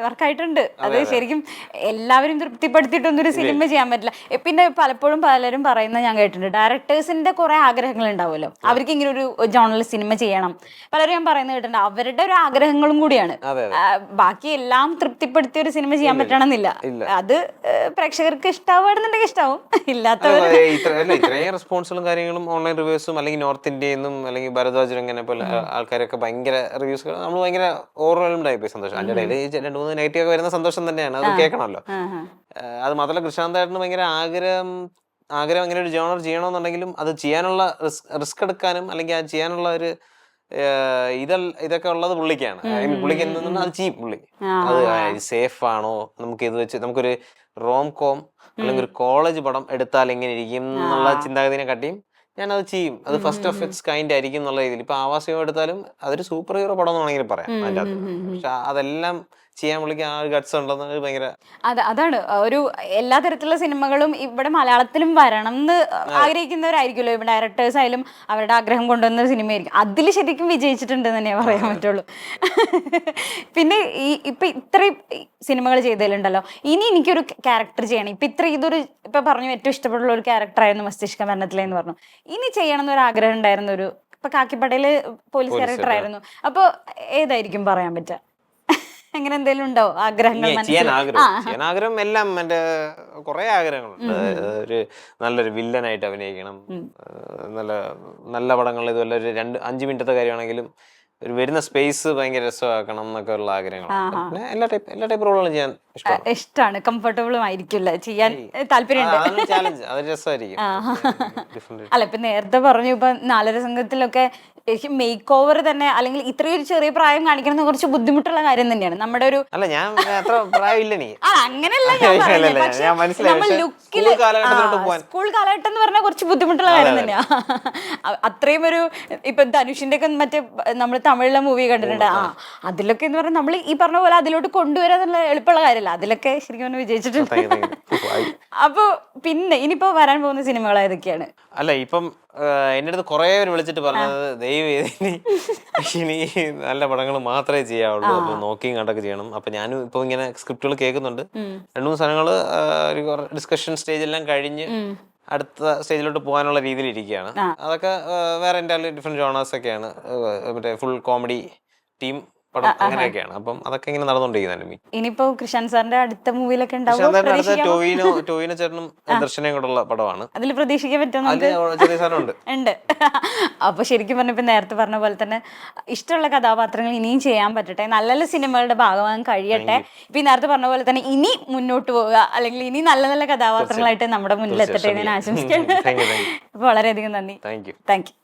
വർക്കായിട്ടുണ്ട്. അത് ശരിക്കും എല്ലാവരും തൃപ്തിപ്പെടുത്തിയിട്ടൊന്നും ഒരു സിനിമ ചെയ്യാൻ പറ്റില്ല. പിന്നെ പലപ്പോഴും പലരും പറയുന്നത് ഞാൻ കേട്ടിട്ടുണ്ട്, ഡയറക്ടേഴ്സിന്റെ കുറെ ആഗ്രഹങ്ങൾ ഉണ്ടാവുമല്ലോ, അവർക്ക് ഇങ്ങനെ ഒരു ജോണറിൽ സിനിമ ചെയ്യണം. പലരും ഞാൻ പറയുന്നത് കേട്ടിട്ടുണ്ട്, അവരുടെ ഒരു ആഗ്രഹങ്ങളും കൂടിയാണ്. ബാക്കി എല്ലാം തൃപ്തിപ്പെടുത്തിയ ഒരു സിനിമ ചെയ്യാൻ പറ്റണമെന്നില്ല. അത് പ്രേക്ഷകർക്ക് ഇഷ്ടാവുകയാണെന്നുണ്ടെങ്കിൽ ഇഷ്ടാവും, ഇല്ലാത്തവർ ഇത്രയും റെസ്പോൺസുകളും കാര്യങ്ങളും ഓൺലൈൻ റിവ്യൂസും അല്ലെങ്കിൽ നോർത്ത് ഇന്ത്യയിൽ അല്ലെങ്കിൽ ഭരദ്വാജ് അങ്ങനെ പോലെ ആൾക്കാരൊക്കെ ഭയങ്കര റിവ്യൂസ് നമ്മൾ ഭയങ്കര ഓവർവെൽംഡ് ആയിപ്പോയി. സന്തോഷം അതിന്റെ ഇടയിൽ 2-3 നെഗറ്റീവ് ഒക്കെ വരുന്ന സന്തോഷം തന്നെയാണ്, അത് കേൾക്കണമല്ലോ. അത് മാത്രമല്ല കൃഷ്ണാന്തേട്ടന് ഭയങ്കര ആഗ്രഹം അങ്ങനെ ഒരു ജോണർ ചെയ്യണമെന്നുണ്ടെങ്കിലും അത് ചെയ്യാനുള്ള റിസ്ക് എടുക്കാനും അല്ലെങ്കിൽ അത് ചെയ്യാനുള്ള ഒരു ഇതൊക്കെ ഉള്ളത് പുള്ളിക്കാണ്. പുള്ളിക്ക് എന്തെന്ന് അത് ചെയ്യും പുള്ളി. അത് സേഫ് ആണോ, നമുക്ക് ഇത് വെച്ച് നമുക്കൊരു റോം കോം അല്ലെങ്കിൽ ഒരു കോളേജ് പടം എടുത്താൽ എങ്ങനെ ഇരിക്കും എന്നുള്ള ചിന്താഗതിനെ കാട്ടിയും ഞാനത് ചെയ്യും. അത് ഫസ്റ്റ് ഓഫ് ഇറ്റ്സ് കൈൻഡ് ആയിരിക്കും എന്നുള്ള രീതിയിൽ. ഇപ്പൊ ആവാസയോ എടുത്താലും അതൊരു സൂപ്പർ ഹീറോ പടം എന്ന് വേണമെങ്കിൽ പറയാം അതിൻ്റെ അകത്ത്. പക്ഷെ അതെല്ലാം ചെയ്യാൻ പുള്ളിക്ക് ആ ഗട്ട്സ് ഉണ്ടെന്ന് ഭയങ്കര അതാണ് ഒരു എല്ലാ തരത്തിലുള്ള സിനിമകളും ഇവിടെ മലയാളത്തിലും വരണം എന്ന് ആഗ്രഹിക്കുന്നവരായിരിക്കുമല്ലോ ഇവിടെ ഡയറക്ടേഴ്സ് ആയാലും അവരുടെ ആഗ്രഹം കൊണ്ടുവന്ന സിനിമയായിരിക്കും. അതിൽ ശരിക്കും വിജയിച്ചിട്ടുണ്ട് തന്നെ പറയാൻ പറ്റുള്ളൂ. പിന്നെ ഇപ്പൊ ഇത്രയും സിനിമകൾ ചെയ്തതിലുണ്ടല്ലോ, ഇനി എനിക്കൊരു ക്യാരക്ടർ ചെയ്യണം. ഇതൊരു ഇപ്പൊ പറഞ്ഞു ഏറ്റവും ഇഷ്ടപ്പെട്ടുള്ള ഒരു ക്യാരക്ടറായിരുന്നു മസ്തിഷ്ക മരണത്തിലെന്ന് പറഞ്ഞു. ഇനി ചെയ്യണം എന്നൊരു ആഗ്രഹം ഉണ്ടായിരുന്ന ഒരു ഇപ്പൊ കാക്കിപ്പടയില് പോലീസ് ക്യാരക്ടർ ആയിരുന്നു. അപ്പൊ ഏതായിരിക്കും പറയാൻ പറ്റുക? അങ്ങനെ എന്തെങ്കിലും ഉണ്ടോ ആഗ്രഹങ്ങൾ? ചെയ്യാൻ ആഗ്രഹം എല്ലാം എന്റെ കുറെ ആഗ്രഹങ്ങളുണ്ട്. ഒരു നല്ലൊരു വില്ലനായിട്ട് അഭിനയിക്കണം, നല്ല പടങ്ങൾ. ഇതുപോലെ ഒരു 5 മിനിറ്റത്തെ കാര്യമാണെങ്കിലും ഒരു വരുന്ന സ്പേസ് ഭയങ്കര രസമാക്കണം എന്നൊക്കെ ഉള്ള ആഗ്രഹങ്ങളാണ്. എല്ലാ ടൈപ്പ് റോളുകളും ചെയ്യാൻ ഇഷ്ടമാണ്, കംഫർട്ടബിളും ആയിരിക്കില്ല, ചെയ്യാൻ താല്പര്യമുണ്ട്. ചാലഞ്ച് അത് രസമായിരിക്കും. അല്ല ഇപ്പൊ നേരത്തെ പറഞ്ഞു ഇപ്പൊ 4 സംഘത്തിലൊക്കെ മേക്ക് ഓവർ തന്നെ അല്ലെങ്കിൽ ഇത്രയും ഒരു ചെറിയ പ്രായം കാണിക്കുന്നത് കുറച്ച് ബുദ്ധിമുട്ടുള്ള കാര്യം തന്നെയാണ്. നമ്മുടെ ഒരു അല്ല ഞാൻ അത്ര പ്രായമില്ല നീ അങ്ങനെയല്ല സ്കൂൾ കാലഘട്ടം എന്ന് പറഞ്ഞാൽ കുറച്ച് ബുദ്ധിമുട്ടുള്ള കാര്യം തന്നെയാ. അത്രയും ഒരു ഇപ്പൊ ധനുഷിന്റെ ഒക്കെ മറ്റേ നമ്മൾ തമിഴിലെ മൂവി കണ്ടിട്ടുണ്ട്. അതിലൊക്കെ എന്ന് പറഞ്ഞാൽ നമ്മൾ ഈ പറഞ്ഞ പോലെ അതിലോട്ട് കൊണ്ടുവരാൻ എന്നുള്ള എളുപ്പമുള്ള കാര്യമല്ല. അതിലൊക്കെ ശരിക്കും വിജയിച്ചിട്ടുണ്ട്. അപ്പൊ പിന്നെ ഇനിയിപ്പോ വരാൻ പോകുന്ന സിനിമകൾ ഏതൊക്കെയാണ്? അല്ല ഇപ്പം എന്റെ അടുത്ത് കുറെ പേര് വിളിച്ചിട്ട് പറഞ്ഞത് ദൈവം ഇനി നല്ല പടങ്ങൾ മാത്രമേ ചെയ്യാവുള്ളൂ, അപ്പൊ നോക്കിയും കണ്ടൊക്കെ ചെയ്യണം. അപ്പൊ ഞാനും ഇപ്പൊ ഇങ്ങനെ സ്ക്രിപ്റ്റുകൾ കേൾക്കുന്നുണ്ട്. 2-3 സാധനങ്ങൾ ഡിസ്കഷൻ സ്റ്റേജ് എല്ലാം കഴിഞ്ഞ് അടുത്ത സ്റ്റേജിലോട്ട് പോകാനുള്ള രീതിയിൽ ഇരിക്കുകയാണ്. അതൊക്കെ വേറെ എൻ്റെ ഡിഫറെന്റ് ജോണേഴ്സ് ഒക്കെയാണ്. മറ്റേ ഫുൾ കോമഡി ടീം പടം അങ്ങനെയൊക്കെയാണ്. അപ്പം അതൊക്കെ ഇങ്ങനെ നടന്നുകൊണ്ടിരിക്കുന്നുണ്ട്. ഇനിയിപ്പോ കൃഷ്ണൻ സാറിന്റെ അടുത്ത മൂവിയിലൊക്കെ ടോവിനോ ചേട്ടനും ദർശനയും കൂടെ ഉള്ള പടമാണ്. അതിൽ പ്രതീക്ഷിക്കാൻ പറ്റുന്നുണ്ട്. അപ്പൊ ശരിക്കും പറഞ്ഞപ്പോ നേരത്തെ പറഞ്ഞ പോലെ തന്നെ ഇഷ്ടമുള്ള കഥാപാത്രങ്ങൾ ഇനിയും ചെയ്യാൻ പറ്റട്ടെ, നല്ല നല്ല സിനിമകളുടെ ഭാഗമാകാൻ കഴിയട്ടെ. ഇപ്പൊ ഈ നേരത്തെ പറഞ്ഞ പോലെ തന്നെ ഇനി മുന്നോട്ട് പോവുക, അല്ലെങ്കിൽ ഇനി നല്ല നല്ല കഥാപാത്രങ്ങളായിട്ട് നമ്മുടെ മുന്നിൽ എത്തട്ടെ എന്ന് ഞാൻ ആശംസിക്കുന്നു. അപ്പൊ വളരെയധികം നന്ദി. Thank you.